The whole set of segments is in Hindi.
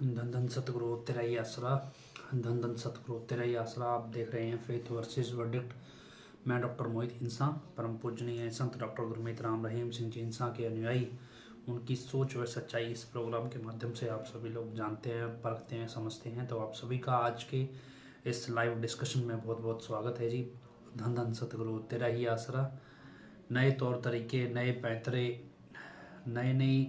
धन धन सतगुरु तेरा ही आसरा। धन धन सतगुरु तेरा ही आसरा। आप देख रहे हैं फेथ वर्सेस वर्डिक्ट। मैं डॉक्टर मोहित इंसा, परम पूजनीय संत डॉक्टर गुरमीत राम रहीम सिंह जी इंसा के अनुयायी, उनकी सोच व सच्चाई इस प्रोग्राम के माध्यम से आप सभी लोग जानते हैं, परखते हैं, समझते हैं। तो आप सभी का आज के इस लाइव डिस्कशन में बहुत बहुत स्वागत है जी। धन धन सतगुरु तेरा ही आसरा। नए तौर तरीके, नए पैंतरे, नई नई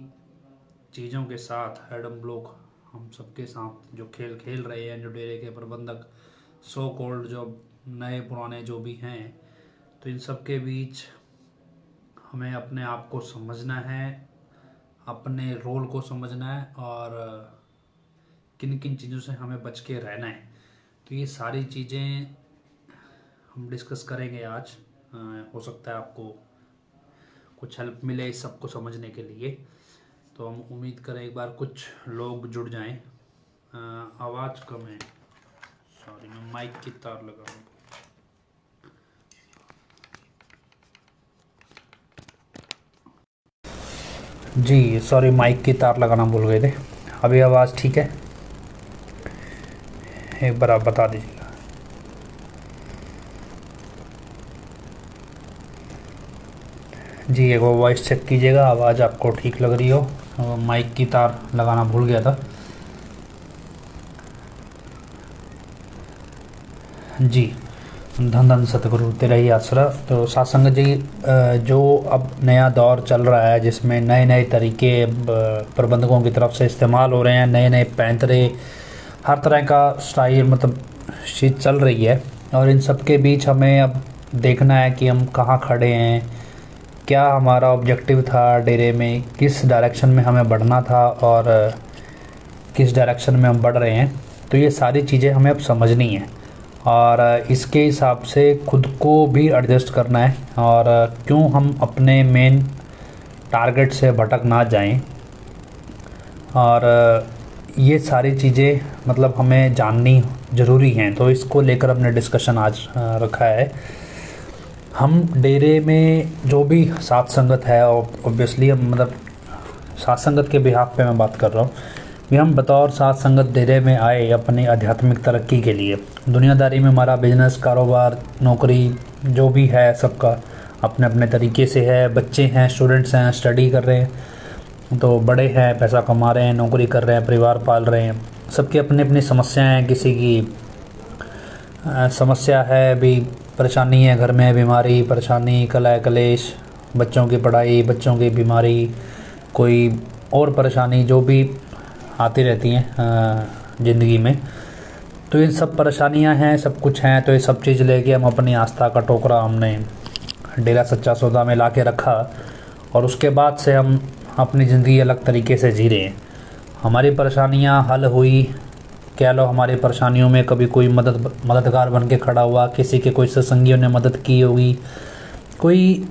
चीज़ों के साथ एडम ब्लॉक हम सबके साथ जो खेल खेल रहे हैं, जो डेरे के प्रबंधक सो कॉल्ड, जो नए पुराने जो भी हैं, तो इन सब के बीच हमें अपने आप को समझना है, अपने रोल को समझना है और किन किन चीज़ों से हमें बच के रहना है। तो ये सारी चीज़ें हम डिस्कस करेंगे आज। हो सकता है आपको कुछ हेल्प मिले इस सब को समझने के लिए। तो हम उम्मीद करें एक बार कुछ लोग जुड़ जाएं। आवाज़ कम है, सॉरी, मैं माइक की तार लगाऊँ। जी सॉरी, माइक की तार लगाना भूल गए थे। अभी आवाज़ ठीक है? एक बार आप बता दीजिएगा। जी एक बार वॉइस चेक कीजिएगा, आवाज़ आपको ठीक लग रही हो। माइक की तार लगाना भूल गया था जी। धन धन सतगुरु तेरा ही आसरा। तो सासंग जी, जो अब नया दौर चल रहा है जिसमें नए नए तरीके प्रबंधकों की तरफ से इस्तेमाल हो रहे हैं, नए नए पैंतरे, हर तरह का स्टाइल, मतलब चीज़ चल रही है। और इन सब के बीच हमें अब देखना है कि हम कहाँ खड़े हैं, क्या हमारा ऑब्जेक्टिव था डेरे में, किस डायरेक्शन में हमें बढ़ना था और किस डायरेक्शन में हम बढ़ रहे हैं। तो ये सारी चीज़ें हमें अब समझनी है और इसके हिसाब से खुद को भी एडजस्ट करना है और क्यों हम अपने मेन टारगेट से भटक ना जाएं। और ये सारी चीज़ें मतलब हमें जाननी ज़रूरी हैं। तो इसको लेकर हमने डिस्कशन आज रखा है। हम डेरे में जो भी साथ संगत है, ऑब्वियसली हम मतलब साथ संगत के बिहाफ पे मैं बात कर रहा हूँ कि हम बतौर साथ संगत डेरे में आए अपनी आध्यात्मिक तरक्की के लिए। दुनियादारी में हमारा बिजनेस, कारोबार, नौकरी जो भी है सबका अपने अपने तरीके से है। बच्चे हैं, स्टूडेंट्स हैं, स्टडी कर रहे हैं, तो बड़े हैं, पैसा कमा रहे हैं, नौकरी कर रहे हैं, परिवार पाल रहे हैं। सबकी अपनी अपनी समस्याएं हैं। किसी की समस्या है भी, परेशानी है, घर में बीमारी, परेशानी, कलह कलेश, बच्चों की पढ़ाई, बच्चों की बीमारी, कोई और परेशानी जो भी आती रहती हैं ज़िंदगी में। तो ये सब परेशानियां हैं, सब कुछ हैं। तो ये सब चीज़ लेके हम अपनी आस्था का टोकरा हमने डेरा सच्चा सौदा में ला के रखा और उसके बाद से हम अपनी ज़िंदगी अलग तरीके से जी रहे हैं। हमारी परेशानियां हल हुई, कह लो हमारी परेशानियों में कभी कोई मददगार बन के खड़ा हुआ, किसी के कोई सत्संगियों ने मदद की होगी, कोई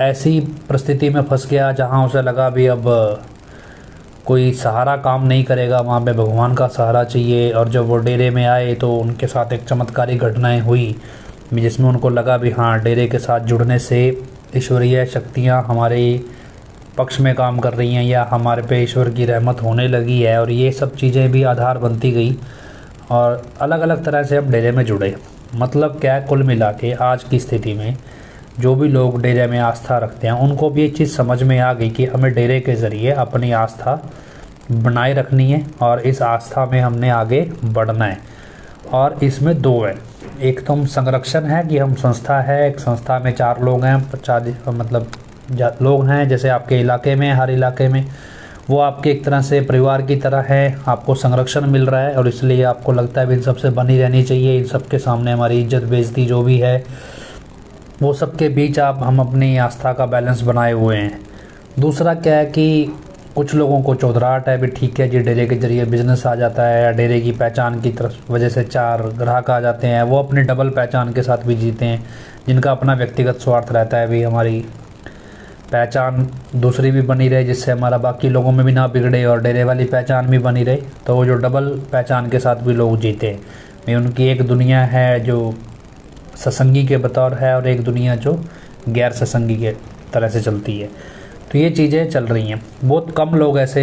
ऐसी परिस्थिति में फंस गया जहां उसे लगा भी अब कोई सहारा काम नहीं करेगा, वहाँ पे भगवान का सहारा चाहिए। और जब वो डेरे में आए तो उनके साथ एक चमत्कारी घटनाएं हुई जिसमें उनको लगा भी हाँ, डेरे के साथ जुड़ने से ईश्वरीय शक्तियाँ हमारे पक्ष में काम कर रही हैं या हमारे पे ईश्वर की रहमत होने लगी है। और ये सब चीज़ें भी आधार बनती गई और अलग अलग तरह से हम डेरे में जुड़े। मतलब क्या है, कुल मिला के आज की स्थिति में जो भी लोग डेरे में आस्था रखते हैं उनको भी ये चीज़ समझ में आ गई कि हमें डेरे के ज़रिए अपनी आस्था बनाए रखनी है और इस आस्था में हमने आगे बढ़ना है। और इसमें दो है, एक तो हम संरक्षण है कि हम संस्था है, एक संस्था में 4 लोग हैं, 50 मतलब लोग हैं जैसे आपके इलाके में, हर इलाके में वो आपके एक तरह से परिवार की तरह है। आपको संरक्षण मिल रहा है और इसलिए आपको लगता है इन सबसे बनी रहनी चाहिए, इन सब के सामने हमारी इज्जत बेइज्जती जो भी है वो सब के बीच हम अपनी आस्था का बैलेंस बनाए हुए हैं। दूसरा क्या है कि कुछ लोगों को चौधराहट है भी, ठीक है जी, डेरे के जरिए बिजनेस आ जाता है या डेरे की पहचान की तरफ वजह से 4 ग्राहक आ जाते हैं। वो अपनी डबल पहचान के साथ भी जीते हैं, जिनका अपना व्यक्तिगत स्वार्थ रहता है भी हमारी पहचान दूसरी भी बनी रहे जिससे हमारा बाकी लोगों में भी ना बिगड़े और डेरे वाली पहचान भी बनी रहे। तो वो जो डबल पहचान के साथ भी लोग जीते हैं। उनकी एक दुनिया है जो सत्संगी के बतौर है और एक दुनिया जो गैर सत्संगी के तरह से चलती है। तो ये चीज़ें चल रही हैं। बहुत कम लोग ऐसे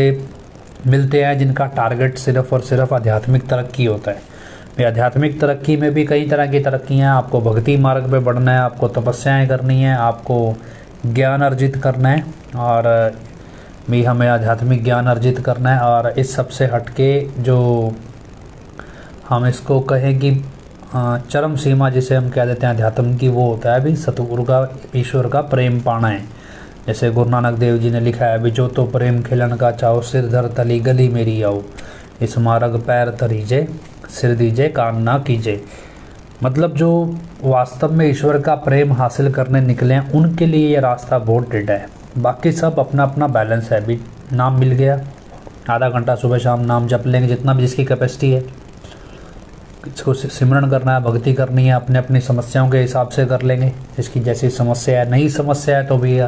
मिलते हैं जिनका टारगेट सिर्फ और सिर्फ आध्यात्मिक तरक्की होता है। भाई आध्यात्मिक तरक्की में भी कई तरह की तरक्कियाँ, आपको भक्ति मार्ग पे बढ़ना है, आपको तपस्याएं करनी है, आपको ज्ञान अर्जित करना है, और भी हमें आध्यात्मिक ज्ञान अर्जित करना है। और इस सब से हटके जो हम इसको कहें कि चरम सीमा जिसे हम कह देते हैं अध्यात्म की, वो होता है अभी सतगुरु का, ईश्वर का प्रेम पाना है। जैसे गुरु नानक देव जी ने लिखा है, अभी जो तो प्रेम खिलन का चाहो, सिर धर तली गली मेरी आओ, इस मार्ग पैर तरीजे, सिर दीजे कान ना कीजे। मतलब जो वास्तव में ईश्वर का प्रेम हासिल करने निकले हैं उनके लिए ये रास्ता बहुत टेढ़ा है। बाकी सब अपना अपना बैलेंस है। अभी नाम मिल गया, आधा घंटा सुबह शाम नाम जप लेंगे, जितना भी जिसकी कैपेसिटी है, इसको सिमरन करना है, भक्ति करनी है, अपने अपनी समस्याओं के हिसाब से कर लेंगे, जिसकी जैसी समस्या है। नई समस्या है तो भी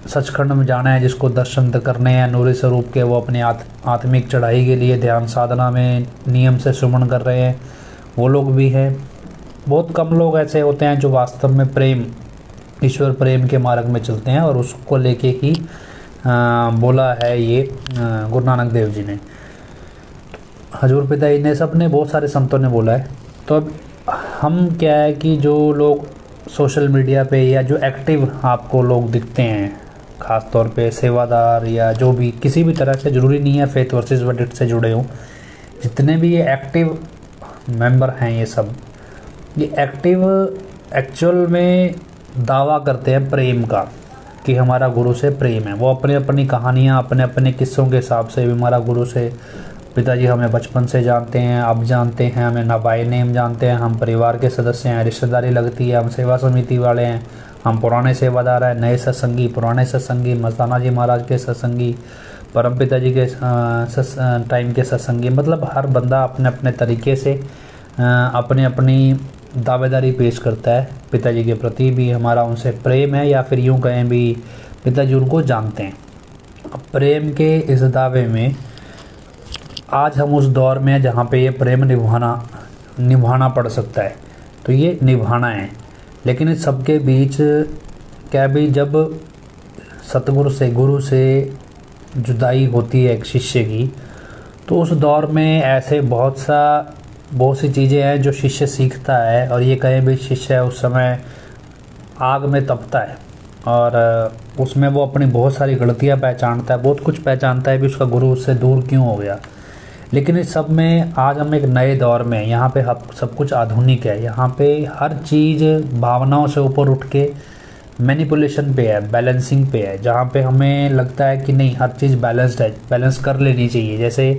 सचखंड में जाना है, जिसको दर्शन करने हैं नूरी स्वरूप के, वो अपनी आत्मिक चढ़ाई के लिए ध्यान साधना में नियम से सुमन कर रहे हैं, वो लोग भी हैं। बहुत कम लोग ऐसे होते हैं जो वास्तव में प्रेम, ईश्वर प्रेम के मार्ग में चलते हैं, और उसको लेके ही बोला है ये गुरु नानक देव जी ने, हजूर पिताजी ने, सब ने, बहुत सारे संतों ने बोला है। तो अब हम क्या है कि जो लोग सोशल मीडिया पे या जो एक्टिव आपको लोग दिखते हैं, ख़ास तौर पे सेवादार या जो भी किसी भी तरह से, ज़रूरी नहीं है फेथ वर्सेस वर्डिक्ट से जुड़े हों, जितने भी ये एक्टिव मेंबर हैं, ये सब ये एक्टिव एक्चुअल में दावा करते हैं प्रेम का, कि हमारा गुरु से प्रेम है। वो अपनी अपनी कहानियाँ, अपने अपने किस्सों के हिसाब से भी, हमारा गुरु से, पिताजी हमें बचपन से जानते हैं, अब जानते हैं, हमें ना बाय नेम जानते हैं, हम परिवार के सदस्य हैं, रिश्तेदारी लगती है, हम सेवा समिति वाले हैं, हम पुराने सेवादार हैं, नए सत्संगी, पुराने सत्संगी, मस्ताना जी महाराज के सत्संगी, परम पिताजी के टाइम के सत्संगी। मतलब हर बंदा अपने अपने तरीके से अपनी अपनी दावेदारी पेश करता है पिताजी के प्रति भी, हमारा उनसे प्रेम है, या फिर यूँ कहें भी पिताजी उनको जानते हैं। अब प्रेम के इस दावे में आज हम उस दौर में जहाँ पे ये प्रेम निभाना पड़ सकता है, तो ये निभाना है। लेकिन इस सबके बीच क्या भी, जब सतगुरु से, गुरु से जुदाई होती है एक शिष्य की, तो उस दौर में ऐसे बहुत सी चीज़ें हैं जो शिष्य सीखता है, और ये कहीं भी शिष्य उस समय आग में तपता है, और उसमें वो अपनी बहुत सारी गलतियाँ पहचानता है, बहुत कुछ पहचानता है भी उसका गुरु उससे दूर क्यों हो गया। लेकिन इस सब में आज हम एक नए दौर में, यहाँ पे सब कुछ आधुनिक है, यहाँ पे हर चीज़ भावनाओं से ऊपर उठ के मैनिपुलेशन पे है, बैलेंसिंग पे है, जहाँ पे हमें लगता है कि नहीं हर चीज़ बैलेंस्ड है, बैलेंस कर लेनी चाहिए। जैसे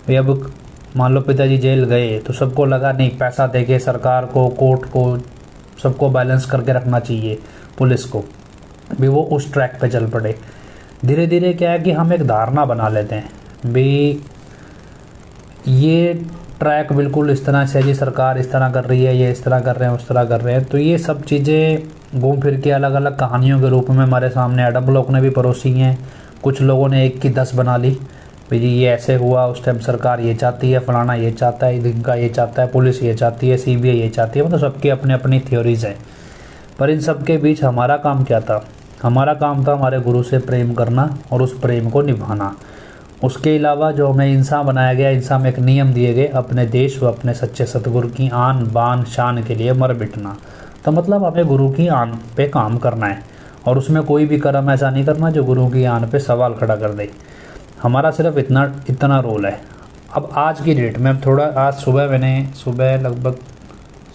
भाई अब मान लो पिताजी जेल गए तो सबको लगा नहीं पैसा देके सरकार को, कोर्ट को, सबको बैलेंस करके रखना चाहिए, पुलिस को भी, वो उस ट्रैक पे चल पड़े। धीरे धीरे क्या है कि हम एक धारणा बना लेते हैं भी ये ट्रैक बिल्कुल इस तरह से है जी, सरकार इस तरह कर रही है, ये इस तरह कर रहे हैं, उस तरह कर रहे हैं। तो ये सब चीज़ें घूम फिर के अलग अलग कहानियों के रूप में हमारे सामने अडब लोग ने भी परोसी हैं। कुछ लोगों ने एक की 10 बना ली भाई जी, ये ऐसे हुआ, उस टाइम सरकार ये चाहती है, फलाना ये चाहता है, इनका ये चाहता है, पुलिस ये चाहती है, CBI ये चाहती है। मतलब सबकी अपनी अपनी थ्योरीज हैं। पर इन सब के बीच हमारा काम क्या था? हमारा काम था हमारे गुरु से प्रेम करना और उस प्रेम को निभाना। उसके अलावा जो हमें इंसान बनाया गया, इंसान में एक नियम दिए गए, अपने देश व अपने सच्चे सतगुरु की आन बान शान के लिए मर मिटना। तो मतलब हमें गुरु की आन पे काम करना है, और उसमें कोई भी कर्म ऐसा नहीं करना जो गुरु की आन पे सवाल खड़ा कर दे। हमारा सिर्फ इतना रोल है। अब आज की डेट में थोड़ा, आज सुबह लगभग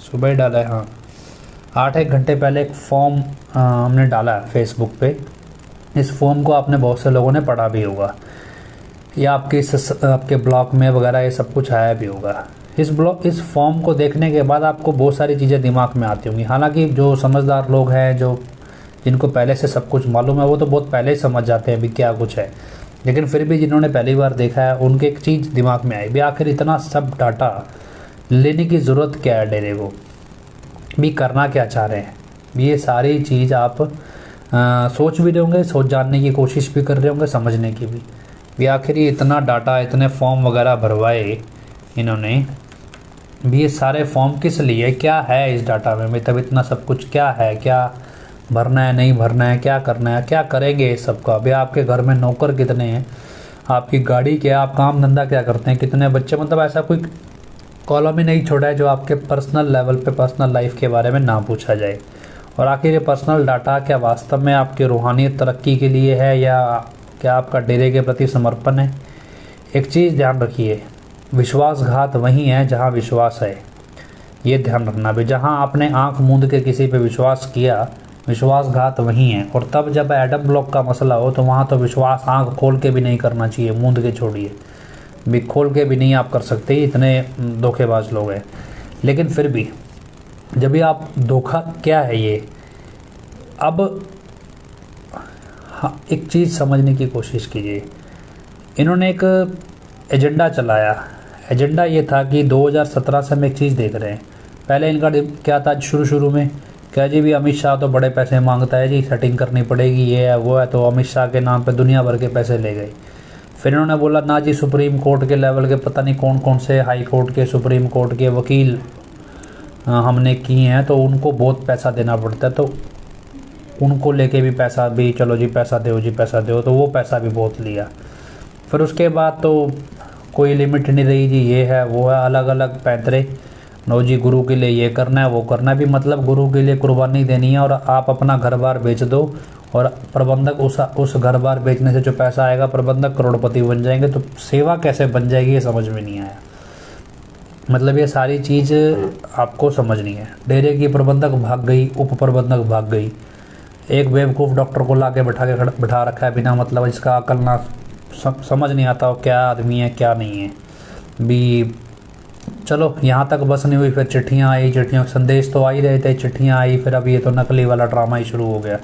सुबह डाला है, हाँ 8-1 घंटे पहले एक फॉर्म हमने डाला है फेसबुक पे। इस फॉर्म को आपने बहुत से लोगों ने पढ़ा भी होगा, या आपके ब्लॉग में वगैरह ये सब कुछ आया भी होगा। इस फॉर्म को देखने के बाद आपको बहुत सारी चीज़ें दिमाग में आती होंगी। हालांकि जो समझदार लोग हैं, जिनको पहले से सब कुछ मालूम है, वो तो बहुत पहले ही समझ जाते हैं भी क्या कुछ है। लेकिन फिर भी जिन्होंने पहली बार देखा है, उनके एक चीज़ दिमाग में आई भी, आखिर इतना सब डाटा लेने की ज़रूरत क्या है? डेरे को भी करना क्या चाह रहे हैं? ये सारी चीज़ आप सोच भी रहे होंगे, सोच जानने की कोशिश भी कर रहे होंगे, समझने की भी आखिर ये इतना डाटा, इतने फॉर्म वगैरह भरवाए इन्होंने भी, ये सारे फॉर्म किस लिए, क्या है इस डाटा में? मतलब इतना सब कुछ क्या है, क्या भरना है, नहीं भरना है, क्या करना है, क्या करेंगे इस सब का? अभी आपके घर में नौकर कितने हैं? आपकी गाड़ी क्या, आप काम धंधा क्या करते हैं, कितने बच्चे, मतलब ऐसा कोई कॉलम ही नहीं छोड़ा है जो आपके पर्सनल लेवल पे, पर्सनल लाइफ के बारे में ना पूछा जाए। और आखिर ये पर्सनल डाटा क्या वास्तव में आपके रूहानियत तरक्की के लिए है या क्या आपका डेरे के प्रति समर्पण है? एक चीज़ ध्यान रखिए, विश्वासघात वहीं है जहाँ विश्वास है। ये ध्यान रखना भी, जहाँ आपने आंख मूंद के किसी पे विश्वास किया, विश्वासघात वहीं है। और तब जब एडम ब्लॉक का मसला हो तो वहाँ तो विश्वास आंख खोल के भी नहीं करना चाहिए, मूंद के छोड़िए, भी खोल के भी नहीं आप कर सकते, इतने धोखेबाज लोग हैं। लेकिन फिर भी जब भी आप धोखा क्या है ये, अब हाँ एक चीज़ समझने की कोशिश कीजिए। इन्होंने एक एजेंडा चलाया, एजेंडा ये था कि 2017 से हम एक चीज़ देख रहे हैं। पहले इनका क्या था शुरू में, क्या जी भी अमित शाह तो बड़े पैसे मांगता है जी, सेटिंग करनी पड़ेगी, ये है वो है, तो अमित शाह के नाम पे दुनिया भर के पैसे ले गए। फिर इन्होंने बोला ना जी, सुप्रीम कोर्ट के लेवल के पता नहीं कौन कौन से हाई कोर्ट के, सुप्रीम कोर्ट के वकील हमने किए हैं तो उनको बहुत पैसा देना पड़ता है, तो उनको लेके भी पैसा भी, चलो जी पैसा दो जी पैसा दो, तो वो पैसा भी बहुत लिया। फिर उसके बाद तो कोई लिमिट नहीं रही जी, ये है वो है, अलग अलग पैंतरे, नो जी गुरु के लिए ये करना है वो करना है, भी मतलब गुरु के लिए कुर्बानी देनी है और आप अपना घर बार बेच दो और प्रबंधक उस घर बार बेचने से जो पैसा आएगा प्रबंधक करोड़पति बन जाएंगे। तो सेवा कैसे बन जाएगी ये समझ में नहीं आया। मतलब ये सारी चीज़ आपको समझनी है। डेरे की प्रबंधक भाग गई, उप प्रबंधक भाग गई, एक बेवकूफ़ डॉक्टर को ला के बिठा रखा है बिना मतलब, इसका अकल ना समझ नहीं आता क्या आदमी है क्या नहीं है भी। चलो यहाँ तक बस नहीं हुई, फिर चिट्ठियाँ आई, चिट्ठियों के संदेश तो आ ही रहे थे, चिट्ठियाँ आई, फिर अब ये तो नकली वाला ड्रामा ही शुरू हो गया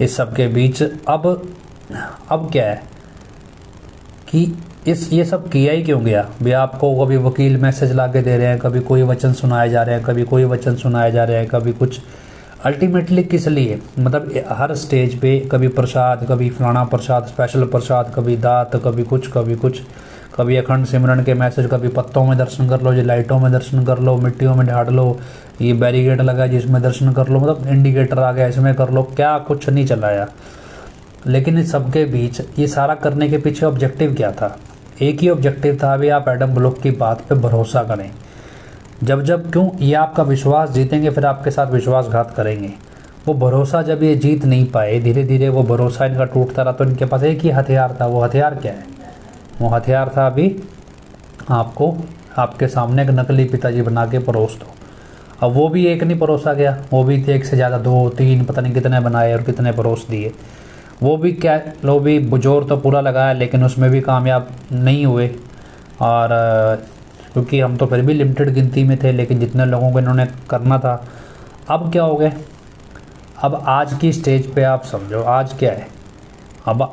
इस सब के बीच। अब क्या है कि ये सब किया ही क्यों गया भी? आपको कभी वकील मैसेज ला के दे रहे हैं, कभी कोई वचन सुनाए जा रहे हैं, कभी कोई वचन सुनाए जा रहे हैं, कभी कुछ, अल्टीमेटली किस लिए? मतलब हर स्टेज पे कभी प्रसाद, कभी फलाना प्रसाद, स्पेशल प्रसाद, कभी दात, कभी कुछ कभी कुछ, कभी अखंड सिमरन के मैसेज, कभी पत्तों में दर्शन कर लो जी, लाइटों में दर्शन कर लो, मिट्टियों में ढाड़ लो, ये बैरिकेड लगा जिसमें दर्शन कर लो, मतलब इंडिकेटर आ गया इसमें कर लो, क्या कुछ नहीं चलाया। लेकिन इस सबके बीच ये सारा करने के पीछे ऑब्जेक्टिव क्या था? एक ही ऑब्जेक्टिव था, अभी आप एडम ब्लॉक की बात पे भरोसा करें। जब क्यों ये आपका विश्वास जीतेंगे फिर आपके साथ विश्वासघात करेंगे। वो भरोसा जब ये जीत नहीं पाए, धीरे धीरे वो भरोसा इनका टूटता रहा, तो इनके पास एक ही हथियार था। वो हथियार क्या है? वो हथियार था अभी आपको आपके सामने एक नकली पिताजी बना के परोस दो। अब वो भी एक नहीं परोसा गया, वो भी एक से ज़्यादा 2 3 पता नहीं कितने बनाए और कितने परोस दिए। वो भी क्या, लो भी जोर तो पूरा लगाया लेकिन उसमें भी कामयाब नहीं हुए। और क्योंकि हम तो फिर भी लिमिटेड गिनती में थे, लेकिन जितने लोगों को इन्होंने करना था। अब क्या हो गए? अब आज की स्टेज पे आप समझो आज क्या है। अब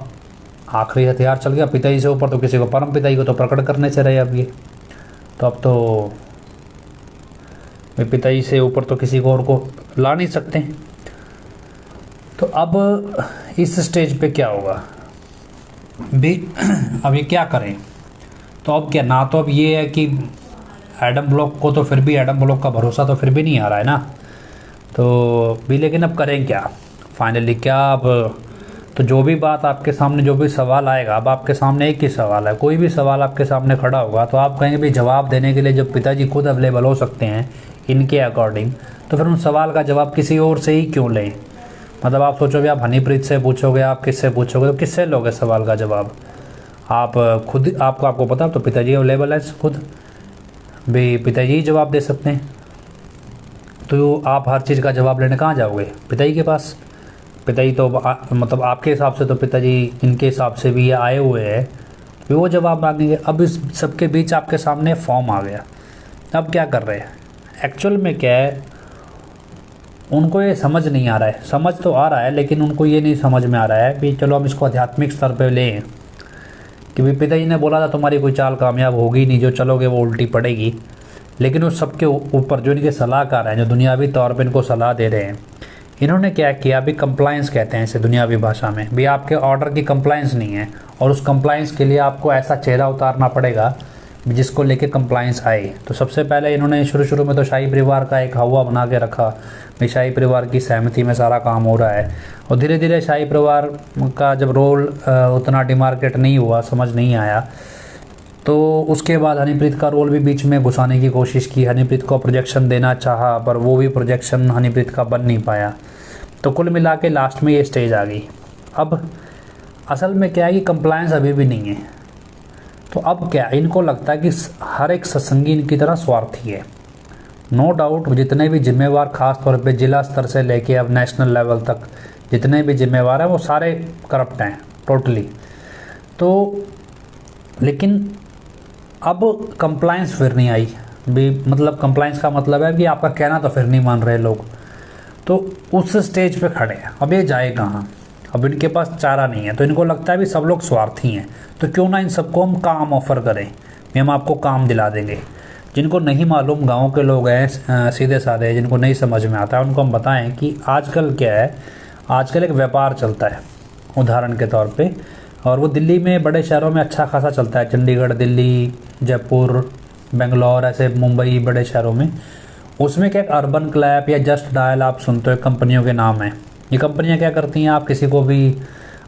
आखिरी हथियार चल गया, पिताजी से ऊपर तो किसी को, परम पिताजी को तो प्रकट करने से रहे अब ये, तो अब तो पिताजी से ऊपर तो किसी को और को ला नहीं सकते। तो अब इस स्टेज पे क्या होगा भी? अब ये क्या करें? तो अब क्या, ना तो अब ये है कि एडम ब्लॉक को, तो फिर भी एडम ब्लॉक का भरोसा तो फिर भी नहीं आ रहा है ना, तो भी, लेकिन अब करें क्या फाइनली? क्या अब तो जो भी बात आपके सामने, जो भी सवाल आएगा, अब आपके सामने एक ही सवाल है, कोई भी सवाल आपके सामने खड़ा होगा तो आप कहेंगे भी जवाब देने के लिए जब पिताजी खुद अवेलेबल हो सकते हैं इनके अकॉर्डिंग, तो फिर उन सवाल का जवाब किसी और से ही क्यों लें? मतलब आप सोचो भी आप हनीप्रीत से पूछोगे, आप किससे पूछोगे, तो किससे लोगे सवाल का जवाब? आप खुद, आपको पता तो पिताजी अवेलेबल है खुद भी, पिताजी ही जवाब दे सकते हैं। तो आप हर चीज़ का जवाब लेने कहाँ जाओगे? पिताजी के पास। पिताजी तो मतलब आपके हिसाब से तो पिताजी इनके हिसाब से भी ये आए हुए हैं, भी वो जवाब मांगेंगे। अब इस सबके बीच आपके सामने फॉर्म आ गया। अब क्या कर रहे हैं? एक्चुअल में क्या है, उनको ये समझ नहीं आ रहा है। समझ तो आ रहा है लेकिन उनको ये नहीं समझ में आ रहा है कि चलो हम इसको आध्यात्मिक स्तर पे लें कि भाई पिताजी ने बोला था तुम्हारी कोई चाल कामयाब होगी नहीं, जो चलोगे वो उल्टी पड़ेगी। लेकिन उस सबके ऊपर जो इनके सलाहकार हैं, जो दुनियावी तौर पे इनको सलाह दे रहे हैं, इन्होंने क्या किया? अभी कंप्लायंस कहते हैं इसे दुनियावी भाषा में, भी आपके ऑर्डर की कंप्लायंस नहीं है और उस कंप्लायंस के लिए आपको ऐसा चेहरा उतारना पड़ेगा जिसको लेके कंप्लाइंस आए। तो सबसे पहले इन्होंने शुरू में तो शाही परिवार का एक हवा बना के रखा, भाई शाही परिवार की सहमति में सारा काम हो रहा है। और धीरे धीरे शाही परिवार का जब रोल उतना डिमार्केट नहीं हुआ, समझ नहीं आया, तो उसके बाद हनीप्रीत का रोल भी बीच में घुसाने की कोशिश की। हनीप्रीत को प्रोजेक्शन देना चाहा, पर वो भी प्रोजेक्शन हनीप्रीत का बन नहीं पाया। तो कुल मिला के लास्ट में ये स्टेज आ गई। अब असल में क्या है कि कंप्लायंस अभी भी नहीं है। तो अब क्या इनको लगता है कि हर एक सत्संगी इनकी तरह स्वार्थी है। नो डाउट जितने भी जिम्मेवार, खास तौर पे जिला स्तर से लेके अब नेशनल लेवल तक जितने भी जिम्मेवार हैं वो सारे करप्ट हैं टोटली। तो लेकिन अब कंप्लायंस फिर नहीं आई भी, मतलब कंप्लायंस का मतलब है कि आपका कहना तो फिर नहीं मान रहे लोग। तो उस स्टेज पे खड़े हैं। अब ये जाए कहाँ? अब इनके पास चारा नहीं है। तो इनको लगता है भी सब लोग स्वार्थी हैं, तो क्यों ना इन सबको हम काम ऑफर करें, भी हम आपको काम दिला देंगे। जिनको नहीं मालूम, गांव के लोग हैं सीधे साधे, जिनको नहीं समझ में आता है, उनको हम बताएं कि आजकल क्या है। आजकल एक व्यापार चलता है उदाहरण के तौर पे, और वो दिल्ली में बड़े शहरों में अच्छा खासा चलता है। चंडीगढ़, दिल्ली, जयपुर, बेंगलोर, ऐसे मुंबई बड़े शहरों में। उसमें क्या, एक अर्बन क्लैप या जस्ट डायल आप सुनते हो, कंपनियों के नाम हैं। ये कंपनियां क्या करती हैं, आप किसी को भी,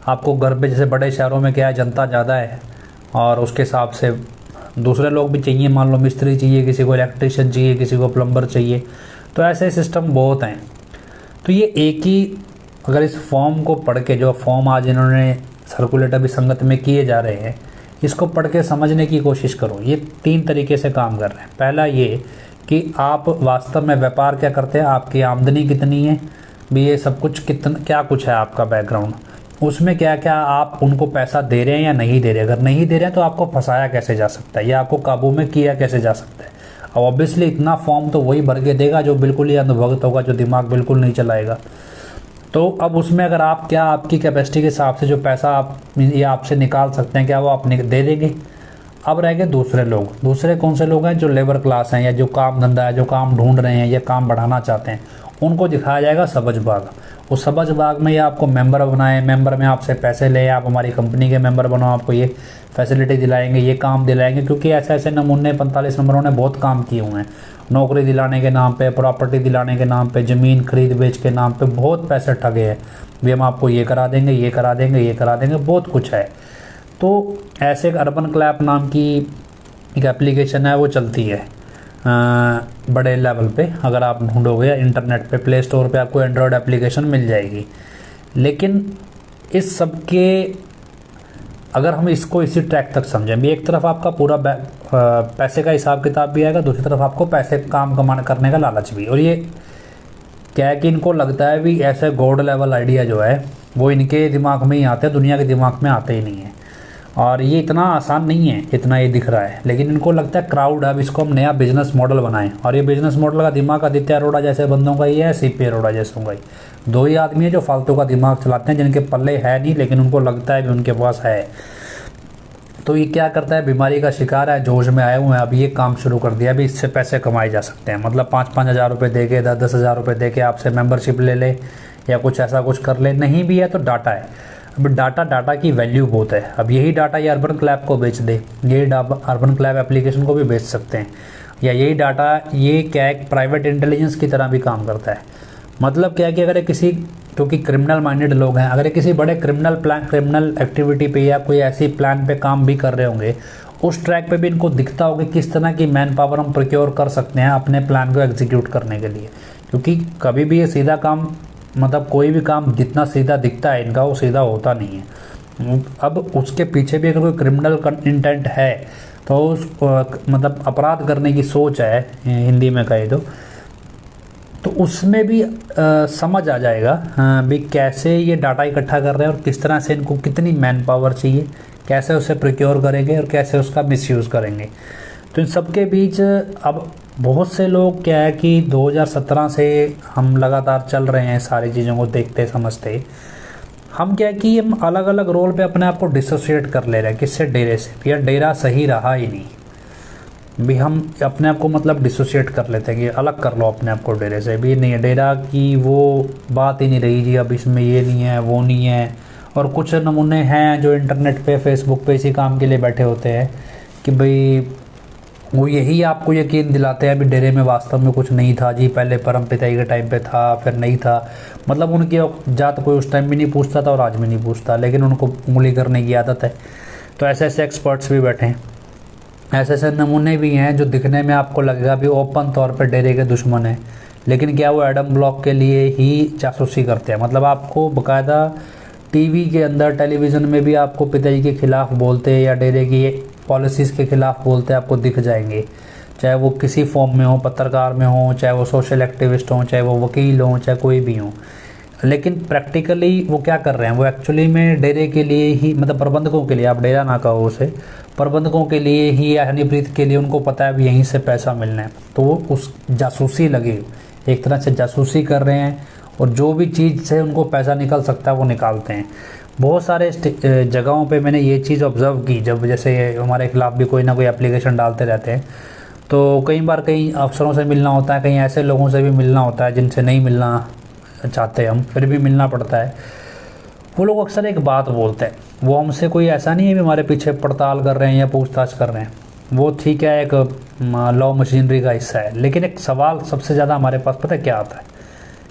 आपको घर पे, जैसे बड़े शहरों में क्या है, जनता ज़्यादा है और उसके हिसाब से दूसरे लोग भी चाहिए। मान लो मिस्त्री चाहिए, किसी को इलेक्ट्रिशियन चाहिए, किसी को प्लम्बर चाहिए, तो ऐसे सिस्टम बहुत हैं। तो ये एक ही, अगर इस फॉर्म को पढ़ के, जो फॉर्म आज इन्होंने सर्कुलेट अभी संगत में किए जा रहे हैं, इसको पढ़ के समझने की कोशिश करो। ये 3 तरीके से काम कर रहे हैं। पहला ये कि आप वास्तव में व्यापार क्या करते हैं, आपकी आमदनी कितनी है, भी ये सब कुछ कितना, क्या कुछ है आपका बैकग्राउंड, उसमें क्या क्या आप उनको पैसा दे रहे हैं या नहीं दे रहे। अगर नहीं दे रहे हैं तो आपको फंसाया कैसे जा सकता है, या आपको काबू में किया कैसे जा सकता है। अब ऑब्वियसली इतना फॉर्म तो वही भर के देगा जो बिल्कुल ही अंधभक्त होगा, जो दिमाग बिल्कुल नहीं चलाएगा। तो अब उसमें अगर आप, क्या आपकी कैपेसिटी के हिसाब से जो पैसा आप ये आपसे निकाल सकते हैं, क्या वो आप दे देंगे। अब रह गए दूसरे लोग। दूसरे कौन से लोग हैं? जो लेबर क्लास हैं, या जो काम धंधा है, जो काम ढूंढ रहे हैं या काम बढ़ाना चाहते हैं, उनको दिखाया जाएगा सबज बाग। उस सबज बाग में ये आपको मेंबर बनाए, मेंबर में आपसे पैसे ले, आप हमारी कंपनी के मेंबर बनो, आपको ये फैसिलिटी दिलाएंगे, ये काम दिलाएंगे। क्योंकि ऐसे ऐसे नमूने 45 नंबरों ने बहुत काम किए हुए हैं। नौकरी दिलाने के नाम पे, प्रॉपर्टी दिलाने के नाम पे, ज़मीन खरीद बेच के नाम पे बहुत पैसे ठगे हैं। भी हम आपको ये करा देंगे, ये करा देंगे, ये करा देंगे, बहुत कुछ है। तो ऐसे एक अर्बन क्लैप नाम की एक एप्लीकेशन है, वो चलती है बड़े लेवल पे। अगर आप ढूंढोगे इंटरनेट पे, प्ले स्टोर पे आपको एंड्रॉयड एप्लीकेशन मिल जाएगी। लेकिन इस सब के, अगर हम इसको इसी ट्रैक तक समझें भी, एक तरफ आपका पूरा पैसे का हिसाब किताब भी आएगा, दूसरी तरफ आपको पैसे काम कमाने करने का लालच भी। और ये क्या है कि इनको लगता है भी ऐसे गॉड लेवल आइडिया जो है वो इनके दिमाग में ही आते हैं, दुनिया के दिमाग में आते ही नहीं है। और ये इतना आसान नहीं है, इतना ये दिख रहा है। लेकिन इनको लगता है क्राउड, अब इसको हम नया बिजनेस मॉडल बनाएं। और ये बिजनेस मॉडल का दिमाग आदित्य अरोड़ा जैसे बंदों का ही है, सीपी अरोड़ा जैसों का ही। 2 ही आदमी है जो फालतू का दिमाग चलाते हैं, जिनके पल्ले है नहीं, लेकिन उनको लगता है कि उनके पास है। तो ये क्या करता है, बीमारी का शिकार है, जोश में आए हुए हैं, अब ये काम शुरू कर दिया, अभी इससे पैसे कमाए जा सकते हैं। मतलब 5-5 हज़ार रुपये दे के, 10-10 हज़ार रुपये दे के आपसे मेंबरशिप ले ले, या कुछ ऐसा कुछ कर ले। नहीं भी है तो डाटा है। अब डाटा की वैल्यू बहुत है। अब यही डाटा ये अर्बन क्लैप को बेच दे, यही अर्बन क्लैप एप्लीकेशन को भी बेच सकते हैं। या यही डाटा, ये क्या एक प्राइवेट इंटेलिजेंस की तरह भी काम करता है। मतलब क्या है कि अगर किसी, क्योंकि क्रिमिनल माइंडेड लोग हैं, अगर किसी बड़े क्रिमिनल एक्टिविटी पे या कोई ऐसी प्लान पे काम भी कर रहे होंगे, उस ट्रैक पे भी इनको दिखता होगा किस तरह की मैन पावर हम प्रोक्योर कर सकते हैं अपने प्लान को एग्जीक्यूट करने के लिए। क्योंकि कभी भी ये सीधा काम, मतलब कोई भी काम जितना सीधा दिखता है इनका, वो सीधा होता नहीं है। अब उसके पीछे भी अगर कोई क्रिमिनल इंटेंट है, तो उस मतलब अपराध करने की सोच है, हिंदी में कहे तो उसमें भी समझ आ जाएगा भी कैसे ये डाटा इकट्ठा कर रहे हैं और किस तरह से इनको कितनी मैन पावर चाहिए, कैसे उसे प्रोक्योर करेंगे और कैसे उसका मिसयूज़ करेंगे। तो इन सब के बीच अब बहुत से लोग, क्या है कि 2017 से हम लगातार चल रहे हैं सारी चीज़ों को देखते समझते। हम क्या है कि हम अलग अलग रोल पे अपने आप को डिसोसिएट कर ले रहे हैं। किससे? डेरे से। यार डेरा सही रहा ही नहीं भी, हम अपने आप को मतलब डिसोसिएट कर लेते हैं कि अलग कर लो अपने आप को डेरे से। भी नहीं है, डेरा की वो बात ही नहीं रही जी, अब इसमें ये नहीं है, वो नहीं है। और कुछ नमूने हैं जो इंटरनेट पे, फेसबुक पे इसी काम के लिए बैठे होते हैं कि भाई वो यही आपको यकीन दिलाते हैं अभी डेरे में वास्तव में कुछ नहीं था जी, पहले परम पिताई के टाइम पे था, फिर नहीं था। मतलब उनकी जात कोई उस टाइम भी नहीं पूछता था और आज भी नहीं पूछता, लेकिन उनको उंगली करने की आदत है। तो ऐसे ऐसे एक्सपर्ट्स भी बैठे हैं, ऐसे ऐसे नमूने भी हैं जो दिखने में आपको लगेगा भी ओपन तौर पर डेरे के दुश्मन हैं, लेकिन क्या वो एडम ब्लॉक के लिए ही जासूसी करते हैं। मतलब आपको बाकायदा टीवी के अंदर, टेलीविज़न में भी आपको पिताजी के खिलाफ बोलते हैं या डेरे की पॉलिसीज़ के खिलाफ बोलते हैं, आपको दिख जाएंगे। चाहे वो किसी फॉर्म में हो, पत्रकार में हो, चाहे वो सोशल एक्टिविस्ट हों, चाहे वो वकील हों, चाहे कोई भी हो। लेकिन प्रैक्टिकली वो क्या कर रहे हैं, वो एक्चुअली में डेरे के लिए ही, मतलब प्रबंधकों के लिए, आप डेरा ना कहो उसे, प्रबंधकों के लिए ही या हनीप्रीत के लिए उनको पता है भी यहीं से पैसा मिलना है, तो वो उस जासूसी लगे, एक तरह से जासूसी कर रहे हैं। और जो भी चीज़ से उनको पैसा निकल सकता है वो निकालते हैं। बहुत सारे जगहों पे मैंने ये चीज़ ऑब्ज़र्व की, जब जैसे हमारे खिलाफ भी कोई ना कोई एप्लीकेशन डालते रहते हैं, तो कई बार कई अफसरों से मिलना होता है, कहीं ऐसे लोगों से भी मिलना होता है जिनसे नहीं मिलना चाहते हम, फिर भी मिलना पड़ता है। वो लोग अक्सर एक बात बोलते हैं, वो हमसे कोई ऐसा नहीं है कि हमारे पीछे पड़ताल कर रहे हैं या पूछताछ कर रहे हैं, वो ठीक है एक लॉ मशीनरी का हिस्सा है। लेकिन एक सवाल सबसे ज़्यादा हमारे पास पता है क्या आता है,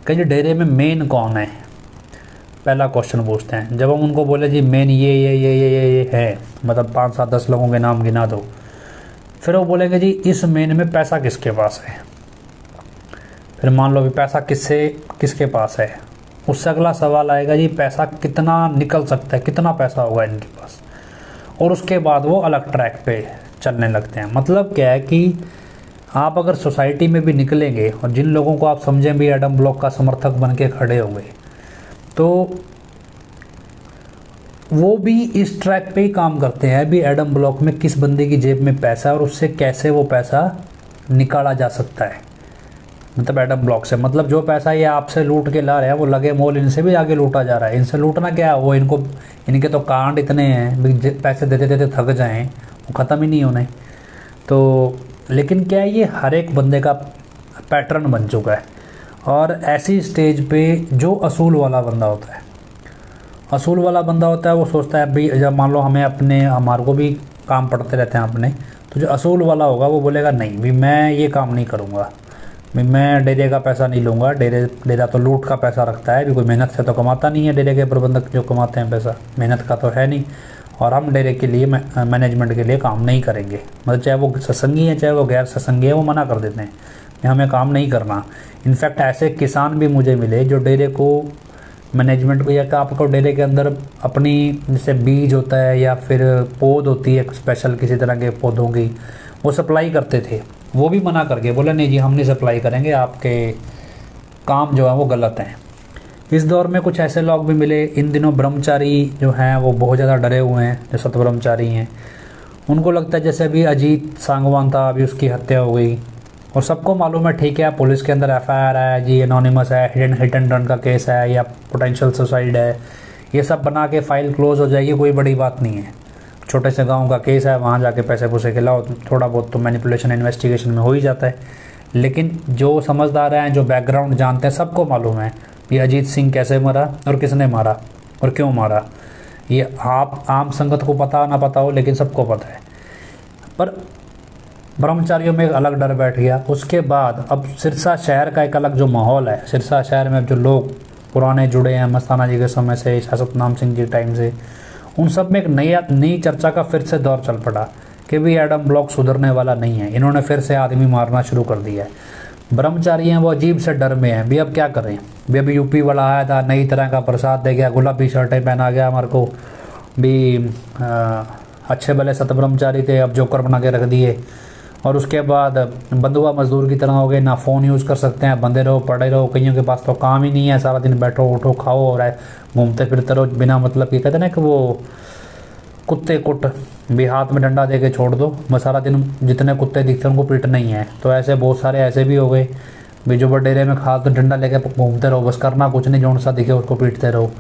कि डेरे में मेन कौन है, पहला क्वेश्चन पूछते हैं। जब हम उनको बोले जी मेन ये है, मतलब 5-7-10 लोगों के नाम गिना दो, फिर वो बोलेंगे जी इस मेन में पैसा किसके पास है। फिर मान लो भी पैसा किसके पास है, उससे अगला सवाल आएगा जी पैसा कितना निकल सकता है, कितना पैसा होगा इनके पास, और उसके बाद वो अलग ट्रैक पे चलने लगते हैं। मतलब क्या है कि आप अगर सोसाइटी में भी निकलेंगे और जिन लोगों को आप समझें भी एडम ब्लॉक का समर्थक बन के खड़े होंगे, तो वो भी इस ट्रैक पे ही काम करते हैं भी एडम ब्लॉक में किस बंदे की जेब में पैसा है और उससे कैसे वो पैसा निकाला जा सकता है। मतलब एडम ब्लॉक से मतलब जो पैसा ये आपसे लूट के ला रहे हैं वो लगे मोल इनसे भी आगे लूटा जा रहा है। इनसे लूटना क्या है, वो इनके तो कांड इतने हैं, पैसे देते देते थक जाएं, वो ख़त्म ही नहीं होने। तो लेकिन क्या है, ये हर एक बंदे का पैटर्न बन चुका है। और ऐसी स्टेज पे जो असूल वाला बंदा होता है, वो सोचता है भाई, जब मान लो हमारे को भी काम पड़ते रहते हैं अपने, तो जो असूल वाला होगा वो बोलेगा नहीं भी मैं ये काम नहीं करूँगा, भी मैं डेरे का पैसा नहीं लूँगा। डेरा तो लूट का पैसा रखता है, भी कोई मेहनत से तो कमाता नहीं है। डेरे के प्रबंधक जो कमाते हैं पैसा, मेहनत का तो है नहीं। और हम डेरे के लिए मैनेजमेंट के लिए काम नहीं करेंगे। मतलब चाहे वो सत्संगी है चाहे वो गैर सत्संगी है, वो मना कर देते हैं हमें काम नहीं करना। इनफैक्ट ऐसे किसान भी मुझे मिले जो डेरे को मैनेजमेंट को, या आपको डेरे के अंदर अपनी जैसे बीज होता है या फिर पौध होती है स्पेशल किसी तरह के पौधों की, वो सप्लाई करते थे, वो भी मना करके बोले नहीं जी हम नहीं सप्लाई करेंगे, आपके काम जो है वो गलत हैं। इस दौर में कुछ ऐसे लोग भी मिले। इन दिनों ब्रह्मचारी जो हैं वो बहुत ज़्यादा डरे हुए हैं, जो सत ब्रह्मचारी हैं। उनको लगता है जैसे अभी अजीत सांगवान था, अभी उसकी हत्या हो गई और सबको मालूम है ठीक है पुलिस के अंदर FIR है जी, एनोनिमस है, हिट एंड रन का केस है या पोटेंशियल सुसाइड है, ये सब बना के फाइल क्लोज हो जाएगी, कोई बड़ी बात नहीं है। छोटे से गांव का केस है, वहाँ जाके पैसे पूसे खिलाओ, थोड़ा बहुत तो मैनिपुलेशन इन्वेस्टिगेशन में हो ही जाता है। लेकिन जो समझदार हैं, जो बैकग्राउंड जानते हैं, सबको मालूम है ये अजीत सिंह कैसे मरा और किसने मारा और क्यों मारा। ये आप आम संगत को पता ना पता हो, लेकिन सबको पता है। पर ब्रह्मचारियों में एक अलग डर बैठ गया। उसके बाद अब सिरसा शहर का एक अलग जो माहौल है, सिरसा शहर में जो लोग पुराने जुड़े हैं मस्ताना जी के समय से, शासक नाम सिंह के टाइम से, उन सब में एक नई चर्चा का फिर से दौर चल पड़ा कि भी एडम ब्लॉक सुधरने वाला नहीं है, इन्होंने फिर से आदमी मारना शुरू कर दिया है। ब्रह्मचारी हैं वो अजीब से डर में हैं भी, अब क्या करें भी। अभी यूपी वाला आया था, नई तरह का प्रसाद दे गया, गुलाबी शर्टें पहना गया हमारे को भी, अच्छे भले सत ब्रह्मचारी थे, अब जोकर बना के रख दिए। और उसके बाद बंधुआ मजदूर की तरह हो गए, ना फ़ोन यूज़ कर सकते हैं, बंधे रहो पड़े रहो, कईयों के पास तो काम ही नहीं है, सारा दिन बैठो उठो खाओ और घूमते फिरते रहो बिना मतलब कि, कहते ना कि वो कुत्ते कुट भी, हाथ में डंडा दे के छोड़ दो, बस सारा दिन जितने कुत्ते दिखते हैं उनको पीटना ही है। तो ऐसे बहुत सारे ऐसे भी हो गए भी जो डेरे में खा तो डंडा लेके घूमते रहो, बस करना कुछ नहीं, जौन सा दिखे उसको पीटते रहो।